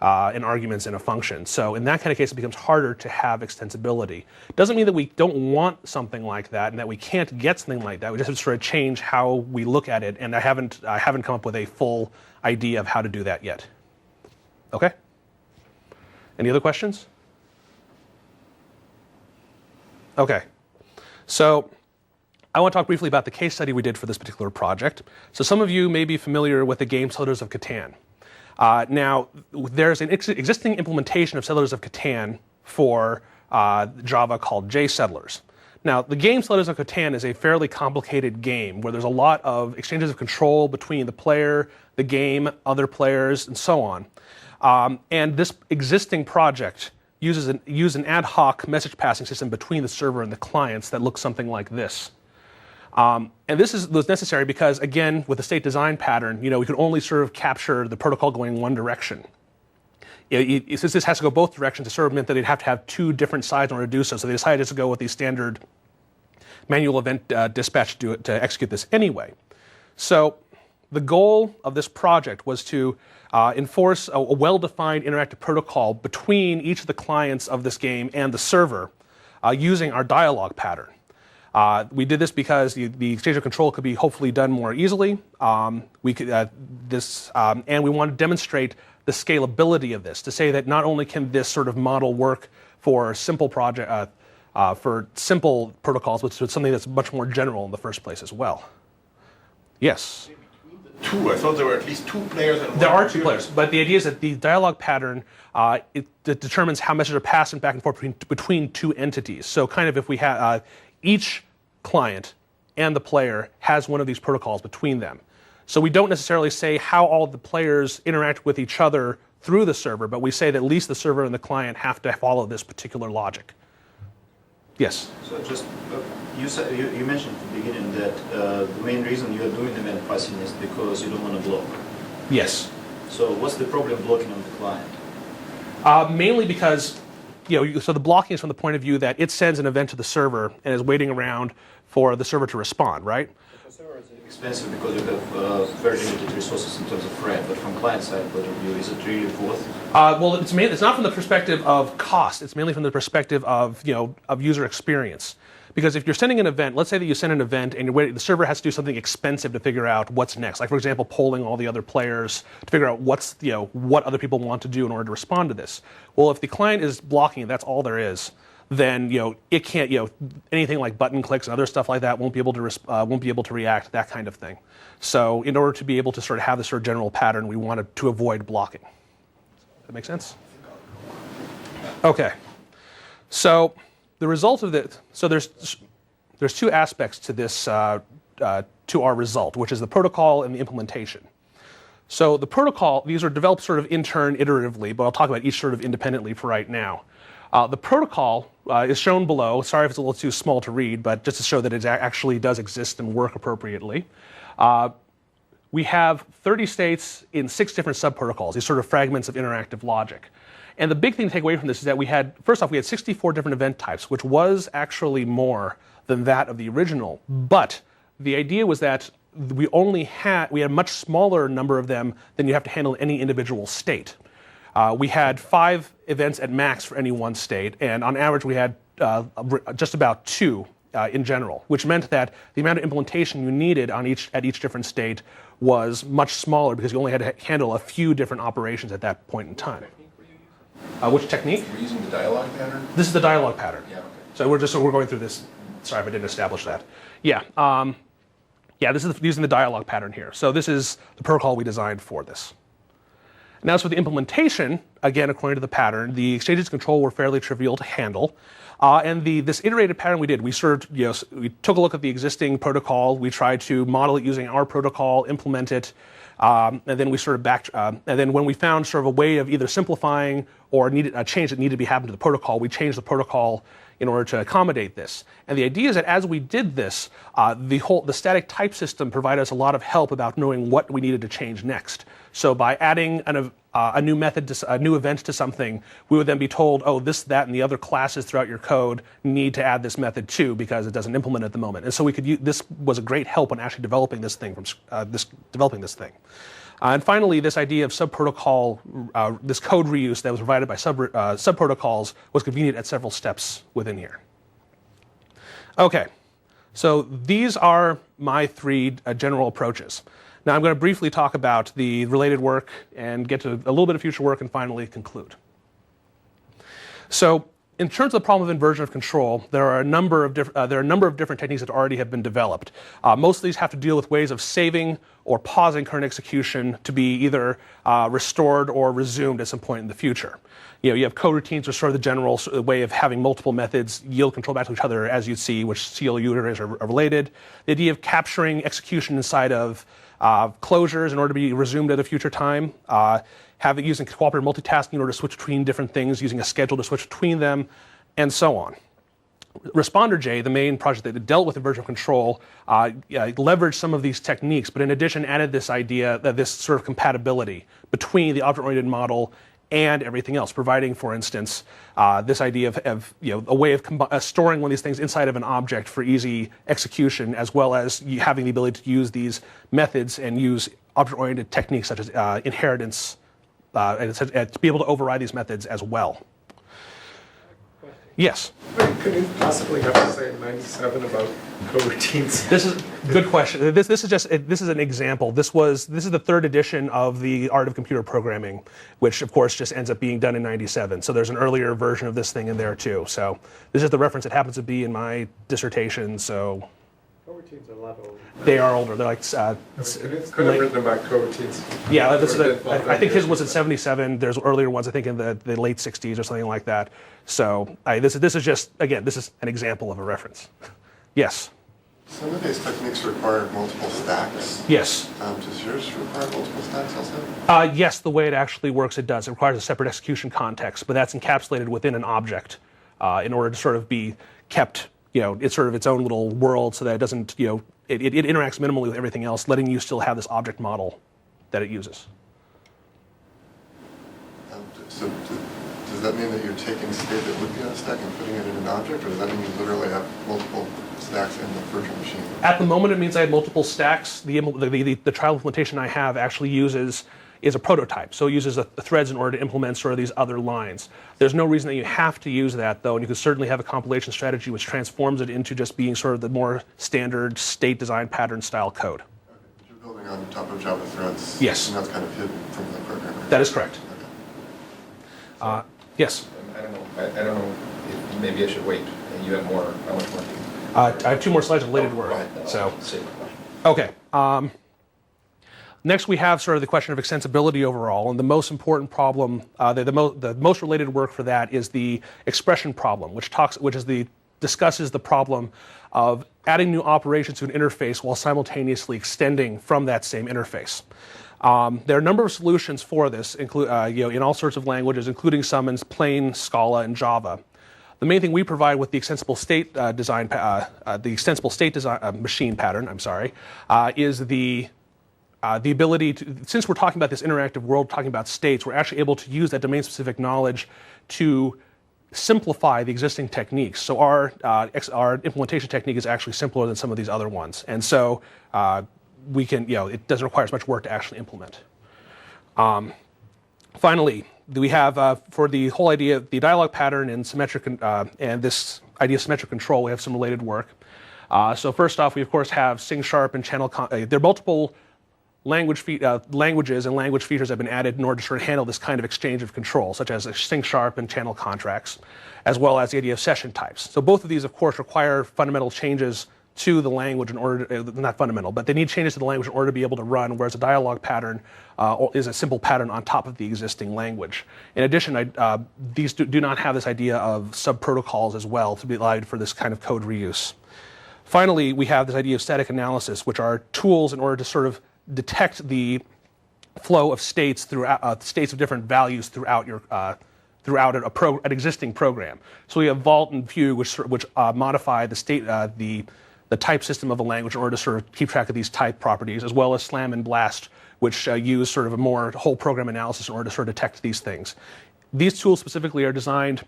arguments in a function. So in that kind of case, it becomes harder to have extensibility. Doesn't mean that we don't want something like that and that we can't get something like that. We just have to sort of change how we look at it, and I haven't come up with a full idea of how to do that yet. Okay? Any other questions? Okay. So I want to talk briefly about the case study we did for this particular project. So some of you may be familiar with the game Settlers of Catan. Now, there's an existing implementation of Settlers of Catan for Java called JSettlers. Now, the game Settlers of Catan is a fairly complicated game where there's a lot of exchanges of control between the player, the game, other players, and so on. And this existing project uses an ad hoc message passing system between the server and the clients that looks something like this. And this was necessary because, again, with the state design pattern, we could only sort of capture the protocol going one direction. Since this has to go both directions, it sort of meant that they'd have to have two different sides in order to do so. So they decided just to go with the standard manual event dispatch to execute this anyway. So the goal of this project was to enforce a well-defined interactive protocol between each of the clients of this game and the server using our dialog pattern. We did this because the exchange of control could be hopefully done more easily. And we want to demonstrate the scalability of this, to say that not only can this sort of model work for simple simple protocols, but it's something that's much more general in the first place as well. Yes. Two. I thought there were at least two players. There are two players, but the idea is that the dialog pattern it determines how messages are passed back and forth between two entities. So kind of if we have each client and the player has one of these protocols between them. So we don't necessarily say how all the players interact with each other through the server, but we say that at least the server and the client have to follow this particular logic. Yes? So just, you mentioned at the beginning that the main reason you are doing event passing is because you don't want to block. Yes. So what's the problem blocking on the client? Mainly because so the blocking is from the point of view that it sends an event to the server and is waiting around for the server to respond, right? The server is expensive because you have very limited resources in terms of RAM, but from client side point of view, is it really worth it? Well, it's not from the perspective of cost. It's mainly from the perspective of user experience. Because if you're sending an event, let's say that you send an event and the server has to do something expensive to figure out what's next. Like, for example, polling all the other players to figure out what other people want to do in order to respond to this. Well, if the client is blocking it, that's all there is, then it can't, anything like button clicks and other stuff like that won't be able to react, that kind of thing. So in order to be able to sort of have this sort of general pattern, we wanted to avoid blocking. Does that make sense? Okay. So the result of this, so there's two aspects to this, to our result, which is the protocol and the implementation. So the protocol, these are developed sort of in turn iteratively, but I'll talk about each sort of independently for right now. The protocol is shown below. Sorry if it's a little too small to read, but just to show that it actually does exist and work appropriately. We have 30 states in 6 different subprotocols, these sort of fragments of interactive logic. And the big thing to take away from this is that first off, we had 64 different event types, which was actually more than that of the original. But the idea was that we had a much smaller number of them than you have to handle any individual state. We had 5 events at max for any one state, and on average we had just about 2 in general, which meant that the amount of implementation you needed at each different state was much smaller because you only had to handle a few different operations at that point in time. Which technique? We're using the dialogue pattern? This is the dialogue pattern. Yeah, okay. So we're going through this. Sorry if I didn't establish that. Yeah. This is using the dialogue pattern here. So this is the protocol we designed for this. Now, as for the implementation, again, according to the pattern, the exchanges of control were fairly trivial to handle. And this iterated pattern we did, we took a look at the existing protocol, we tried to model it using our protocol, implement it, and then we sort of and then when we found sort of a way of either simplifying or a change that needed to be happened to the protocol, we changed the protocol in order to accommodate this. And the idea is that as we did this, the static type system provided us a lot of help about knowing what we needed to change next. So by adding a new method, a new event to something, we would then be told, oh, this, that, and the other classes throughout your code need to add this method too because it doesn't implement at the moment. And so this was a great help in actually developing this thing. And finally, this idea of subprotocol, this code reuse that was provided by subprotocols was convenient at several steps within here. Okay, so these are my 3 general approaches. Now I'm going to briefly talk about the related work and get to a little bit of future work and finally conclude. So in terms of the problem of inversion of control, there are a number of different techniques that already have been developed. Most of these have to deal with ways of saving or pausing current execution to be either restored or resumed at some point in the future. You have coroutines, which are the general way of having multiple methods yield control back to each other, as you'd see, which CLU arrays are related. The idea of capturing execution inside of closures in order to be resumed at a future time. Using cooperative multitasking in order to switch between different things, using a schedule to switch between them, and so on. ResponderJ, the main project that dealt with inversion of control, leveraged some of these techniques, but in addition added this idea that this sort of compatibility between the object-oriented model and everything else, providing, for instance, this idea of a way of storing one of these things inside of an object for easy execution, as well as having the ability to use these methods and use object-oriented techniques such as inheritance, and to be able to override these methods as well. Yes? Could you possibly have to say 97 about coroutines? This is a good question. This is an example. This is the 3rd edition of the Art of Computer Programming, which of course just ends up being done in 97. So there's an earlier version of this thing in there too. So this is the reference that happens to be in my dissertation. So Coroutines are a lot older. they are older. They're like Could have written about coroutines. yeah. I think his was in 77. There's earlier ones I think in the late 60s or something like that. So this is just, again, this is an example of a reference. Yes? Some of these techniques require multiple stacks. Yes. Does yours require multiple stacks also? Yes, the way it actually works, it does. It requires a separate execution context, but that's encapsulated within an object in order to sort of be kept, it's sort of its own little world so that it doesn't, it interacts minimally with everything else, letting you still have this object model that it uses. So does that mean that you're taking state that would be on a stack and putting it in an object, or does that mean you literally have multiple stacks in the virtual machine? At the moment, it means I have multiple stacks. The trial implementation I have actually uses is a prototype. So it uses threads in order to implement sort of these other lines. There's no reason that you have to use that, though, and you can certainly have a compilation strategy which transforms it into just being sort of the more standard state design pattern style code. Okay, but you're building on top of Java threads. Yes. And that's kind of hidden from the programmer. That is correct. Okay. Yes? I don't know. I don't know if maybe I should wait. You have more. How much more do you? I have 2 more slides of related work. So, okay. Next, we have sort of the question of extensibility overall, and the most important problem, the most related work for that is the expression problem, which discusses the problem of adding new operations to an interface while simultaneously extending from that same interface. There are a number of solutions for this, in all sorts of languages, including some in plain, Scala, and Java. The main thing we provide with the Extensible State Machine Pattern, is the ability to, since we're talking about this interactive world, talking about states, we're actually able to use that domain-specific knowledge to simplify the existing techniques. So our implementation technique is actually simpler than some of these other ones, and so we can, it doesn't require as much work to actually implement. Finally, we have for the whole idea of the dialog pattern and symmetric and this idea of symmetric control, we have some related work. So first off, we of course have sing sharp and channel. There are multiple languages and language features have been added in order to sort of handle this kind of exchange of control, such as sing sharp and channel contracts, as well as the idea of session types. So both of these, of course, require fundamental changes to the language in order to, not fundamental, but they need changes to the language in order to be able to run, whereas a dialog pattern is a simple pattern on top of the existing language. In addition, these do not have this idea of sub-protocols as well to be allowed for this kind of code reuse. Finally, we have this idea of static analysis, which are tools in order to sort of detect the flow of states throughout states of different values throughout your throughout an existing program. So we have Vault and Fugue, which modify the state the type system of a language in order to sort of keep track of these type properties, as well as Slam and Blast, which use sort of a more whole program analysis in order to sort of detect these things. These tools specifically are designed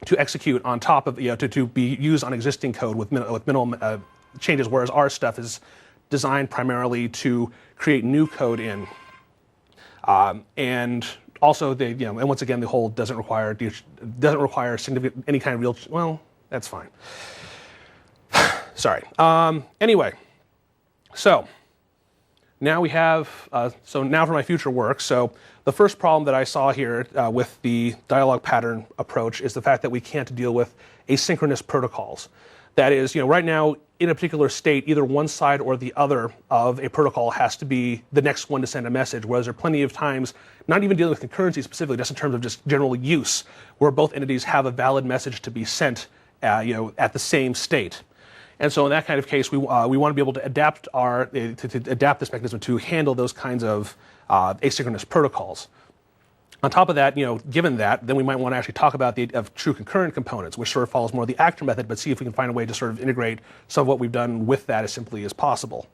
to execute on top of, to be used on existing code with minimal changes, whereas our stuff is designed primarily to create new code in. And also, and once again, the whole doesn't require significant any kind of real. Well, that's fine. Sorry. Anyway, so now we have. So now for my future work. So the first problem that I saw here with the dialog pattern approach is the fact that we can't deal with asynchronous protocols. That is, right now in a particular state, either one side or the other of a protocol has to be the next one to send a message, whereas there are plenty of times, not even dealing with concurrency specifically, just in terms of just general use, where both entities have a valid message to be sent, at the same state. And so in that kind of case, we want to be able to adapt adapt this mechanism to handle those kinds of asynchronous protocols. On top of that, given that, then we might want to actually talk about the true concurrent components, which sort of follows more of the actor method, but see if we can find a way to sort of integrate some of what we've done with that as simply as possible.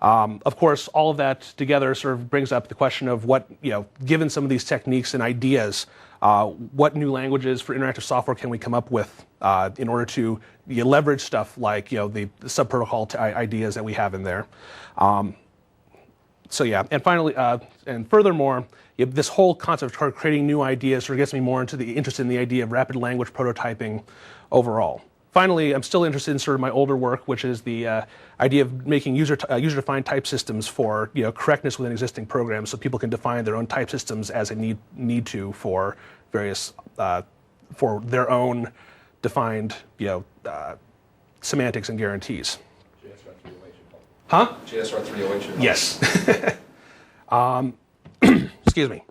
Of course, all of that together sort of brings up the question of what, given some of these techniques and ideas, what new languages for interactive software can we come up with in order to leverage stuff like, the sub-protocol ideas that we have in there. So yeah, and finally, and furthermore, this whole concept of creating new ideas sort of gets me more interested in the idea of rapid language prototyping overall. Finally, I'm still interested in sort of my older work, which is the idea of making user-defined type systems for correctness within existing programs, so people can define their own type systems as they need to for various for their own defined semantics and guarantees. Huh? JSR 308. Yes. Excuse me.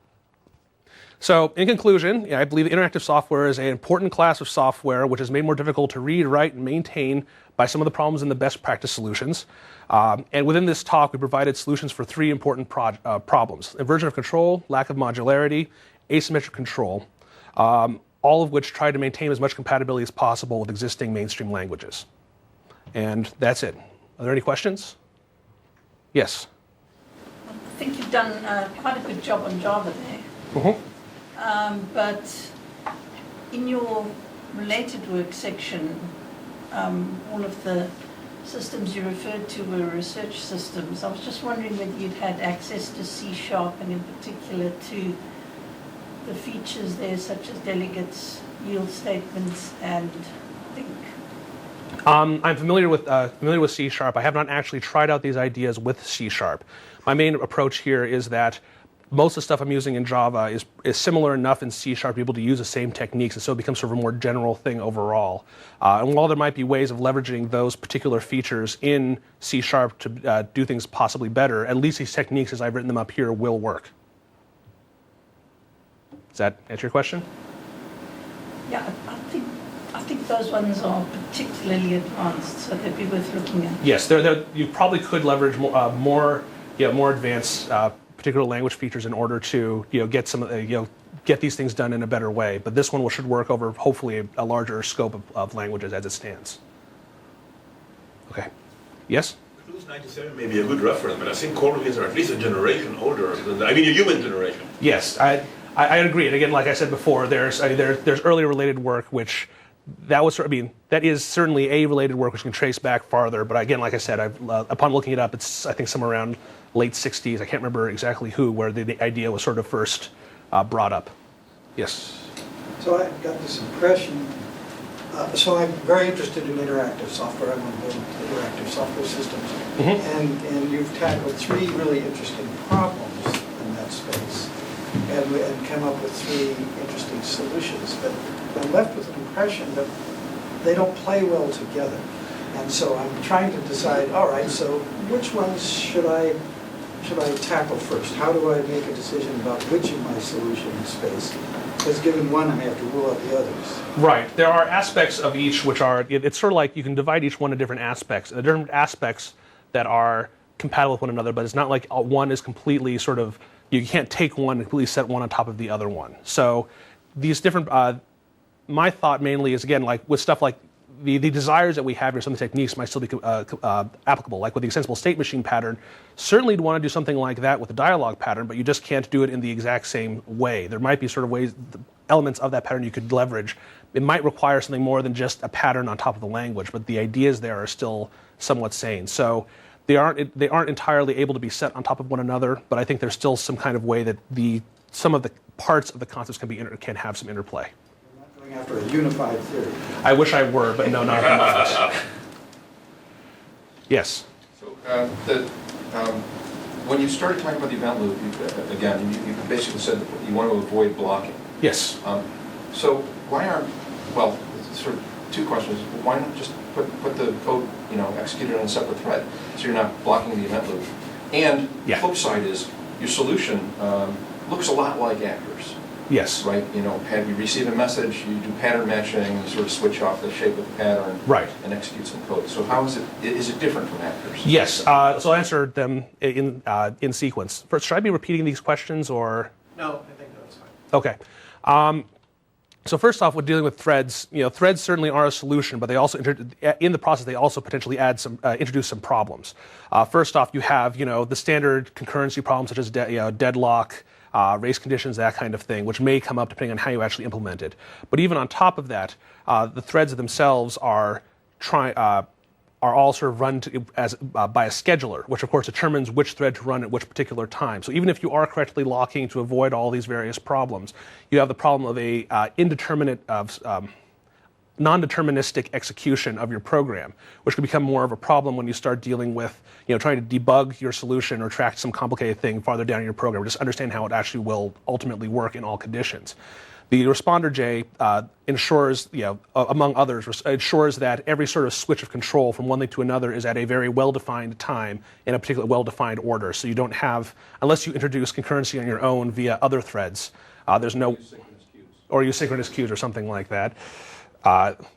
So, in conclusion, I believe interactive software is an important class of software which is made more difficult to read, write, and maintain by some of the problems in the best practice solutions. And within this talk, we provided solutions for 3 important problems: inversion of control, lack of modularity, asymmetric control, all of which try to maintain as much compatibility as possible with existing mainstream languages. And that's it. Are there any questions? Yes? I think you've done quite a good job on Java there. Mm-hmm. But in your related work section, all of the systems you referred to were research systems. I was just wondering whether you'd had access to C# and in particular to the features there such as delegates, yield statements, and think. I'm familiar with C#. I have not actually tried out these ideas with C#. My main approach here is that most of the stuff I'm using in Java is similar enough in C# to be able to use the same techniques, and so it becomes sort of a more general thing overall. And while there might be ways of leveraging those particular features in C# to do things possibly better, at least these techniques as I've written them up here will work. Does that answer your question? Yeah, I think those ones are particularly advanced, so they'd be worth looking at. Yes, you probably could leverage more advanced particular language features in order to get these things done in a better way. But this one should work over hopefully a larger scope of languages as it stands. Okay. Yes? Clues 97 may be a good reference, but I think Cornelius are at least a generation older than a human generation. Yes, I agree. And again, like I said before, there's earlier related work which that is certainly a related work which can trace back farther. But again, like I said, upon looking it up, it's I think somewhere around late 60s. I can't remember exactly where the idea was sort of first brought up. Yes. So I got this impression. So I'm very interested in interactive software. I want to build interactive software systems. Mm-hmm. And you've tackled 3 really interesting problems in that space, and come up with 3 interesting solutions. But I'm left with an impression that they don't play well together. And so I'm trying to decide, all right, so which ones should I tackle first? How do I make a decision about which of my solution space? Because given one, I have to rule out the others. Right. There are aspects of each which are, it's sort of like you can divide each one into different aspects. There are different aspects that are compatible with one another, but it's not like one is completely sort of, you can't take one and completely set one on top of the other one. So these different, my thought mainly is, again, like with stuff like the desires that we have here, some of the techniques might still be applicable. Like with the Extensible State Machine Pattern, certainly you'd want to do something like that with the dialogue pattern, but you just can't do it in the exact same way. There might be sort of ways, elements of that pattern you could leverage. It might require something more than just a pattern on top of the language, but the ideas there are still somewhat sane. So they aren't entirely able to be set on top of one another, but I think there's still some kind of way that some of the parts of the concepts can have some interplay. After a unified theory. I wish I were, but no, not at the moment. Yes? So when you started talking about the event loop, you basically said that you want to avoid blocking. Yes. So why aren't, well, sort of 2 questions. Why not just put the code, executed on a separate thread so you're not blocking the event loop? And the flip side is your solution looks a lot like actors. Yes. Right? You receive a message, you do pattern matching, you sort of switch off the shape of the pattern, right, and execute some code. So how is it different from actors? Yes. So I'll answer them in sequence. First, should I be repeating these questions or? No, I think that's fine. Okay. So first off, with dealing with threads, threads certainly are a solution, but they also in the process they also potentially introduce some problems. First off, you have the standard concurrency problems such as deadlock. Race conditions, that kind of thing, which may come up depending on how you actually implement it. But even on top of that, the threads themselves are all sort of run by a scheduler, which of course determines which thread to run at which particular time. So even if you are correctly locking to avoid all these various problems, you have the problem of a non-deterministic execution of your program, which can become more of a problem when you start dealing with, trying to debug your solution or track some complicated thing farther down in your program, or just understand how it actually will ultimately work in all conditions. The responder J ensures, among others, ensures that every sort of switch of control from one thing to another is at a very well-defined time in a particular well-defined order. So you don't have, unless you introduce concurrency on your own via other threads, there's no, or use synchronous queues or something like that.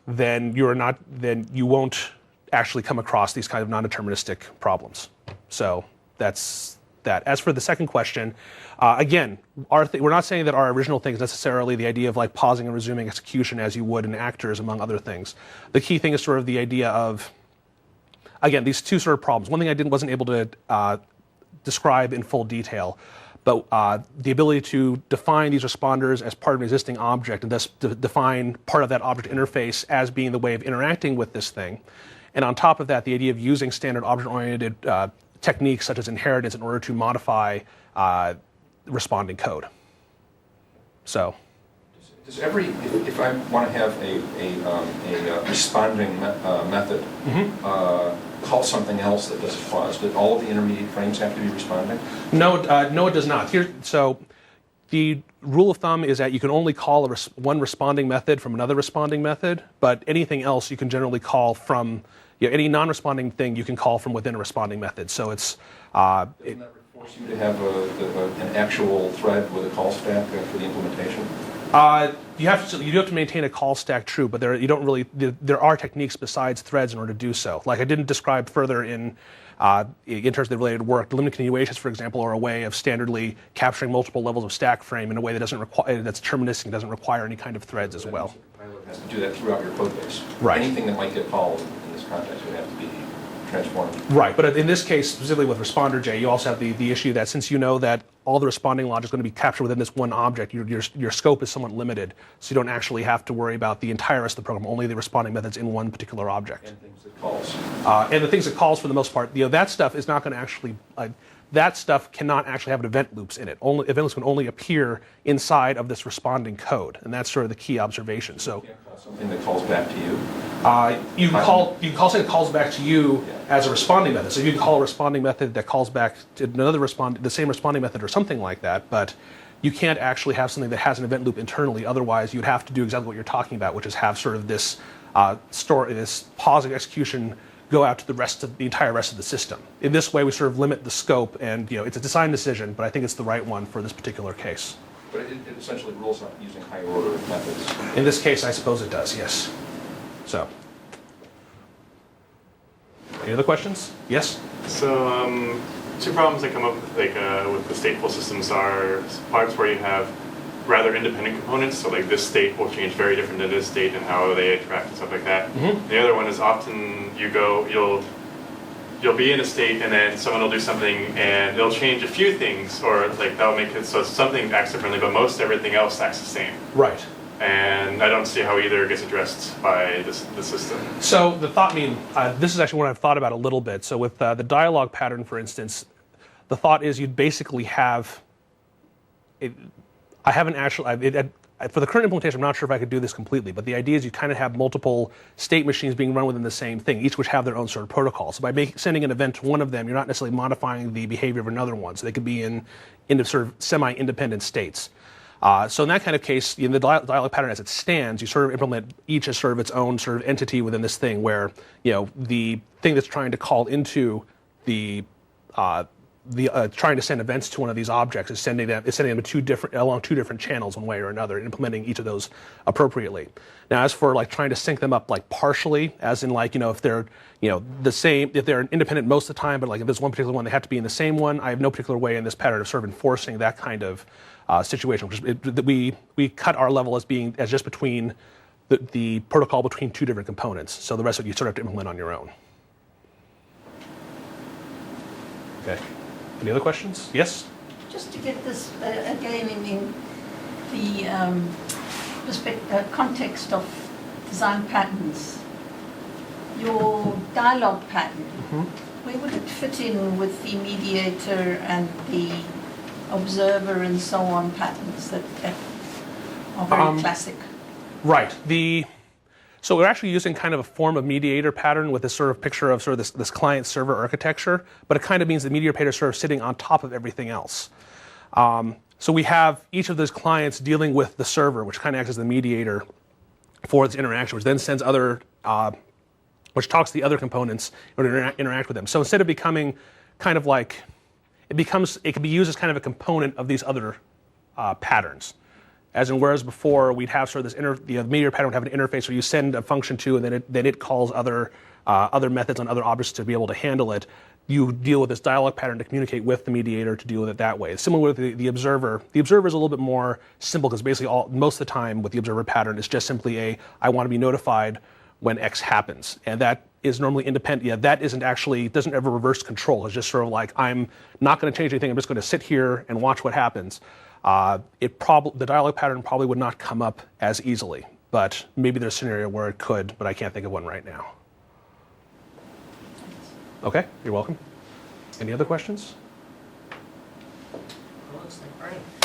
Then you won't actually come across these kind of non-deterministic problems. So that's that. As for the second question, again, we're not saying that our original thing is necessarily the idea of like pausing and resuming execution as you would in actors, among other things. The key thing is sort of the idea of, again, these 2 sort of problems. One thing I wasn't able to describe in full detail, but the ability to define these responders as part of an existing object and thus define part of that object interface as being the way of interacting with this thing. And on top of that, the idea of using standard object-oriented techniques such as inheritance in order to modify responding code. So, does if I want to have a responding method call something else that does a clause, do all of the intermediate frames have to be responding? No, no, it does not. So the rule of thumb is that you can only call one responding method from another responding method, but anything else you can generally call from, any non-responding thing you can call from within a responding method. So it's... Doesn't that force you to have an actual thread with a call stack for the implementation? You do have to maintain a call stack, true, but there are techniques besides threads in order to do so. Like I didn't describe further in terms of the related work, limited continuations, for example, are a way of standardly capturing multiple levels of stack frame in a way that that's deterministic, doesn't require any kind of threads as well. The compiler has to do that throughout your code base. Right. Anything that might get called in this context would have to be transformed. Right, but in this case, specifically with ResponderJ, you also have the issue that since you know that all the responding logic is going to be captured within this one object, your scope is somewhat limited, so you don't actually have to worry about the entire rest of the program, only the responding methods in one particular object. And things it calls. And the things it calls, for the most part, that stuff is not going to actually, that stuff cannot actually have event loops in it. Event loops can only appear inside of this responding code, and that's sort of the key observation. So, you can't call something that calls back to you? You can call something that calls back to you as a responding method. So you can call a responding method that calls back to the same responding method or something like that, but you can't actually have something that has an event loop internally. Otherwise, you'd have to do exactly what you're talking about, which is have sort of this this pausing execution go out to the entire rest of the system. In this way, we sort of limit the scope, and it's a design decision, but I think it's the right one for this particular case. But it essentially rules out using higher order methods. In this case, I suppose it does, yes. So, any other questions? Yes? So, two problems that come up with the stateful systems are parts where you have rather independent components, so like this state will change very different than this state and how they interact and stuff like that. Mm-hmm. The other one is often you'll be in a state and then someone will do something and it'll change a few things, or like that'll make it so something acts differently, but most everything else acts the same. Right. And I don't see how either gets addressed by the system. So the thought, this is actually one I've thought about a little bit. So with the dialogue pattern, for instance, the thought is you'd basically have for the current implementation, I'm not sure if I could do this completely, but the idea is you kind of have multiple state machines being run within the same thing, each which have their own sort of protocol. So by sending an event to one of them, you're not necessarily modifying the behavior of another one. So they could be in sort of semi-independent states. So in that kind of case, in the dialogue pattern as it stands, you sort of implement each as sort of its own sort of entity within this thing, where the thing that's trying to call into trying to send events to one of these objects is sending them along two different channels, one way or another, and implementing each of those appropriately. Now, as for trying to sync them up partially, as in if they're the same, if they're independent most of the time, but if there's one particular one, they have to be in the same one. I have no particular way in this pattern of sort of enforcing that kind of situation, which is we cut our level as just between the protocol between two different components. So the rest of it you sort of have to implement on your own. Okay. Any other questions? Yes? Just to get this again in the context of design patterns, your dialogue pattern, where would it fit in with the mediator and the observer and so on patterns that are very classic? Right. So we're actually using kind of a form of mediator pattern with this sort of picture of sort of this client-server architecture, but it kind of means the mediator pattern is sort of sitting on top of everything else. So we have each of those clients dealing with the server, which kind of acts as the mediator for its interaction, which then sends which talks to the other components in order to interact with them. So instead of becoming kind of like, it can be used as kind of a component of these other patterns. As in, whereas before we'd have sort of this the mediator pattern would have an interface where you send a function to, and then it calls other methods on other objects to be able to handle it. You deal with this dialogue pattern to communicate with the mediator to deal with it that way. Similar with the observer. The observer is a little bit more simple because basically most of the time with the observer pattern it's just simply I want to be notified when X happens, and that is normally independent. Yeah, that doesn't ever reverse control. It's just sort of like I'm not going to change anything. I'm just going to sit here and watch what happens. The dialogue pattern probably would not come up as easily, but maybe there's a scenario where it could, but I can't think of one right now. Okay, you're welcome. Any other questions? Looks like Brian.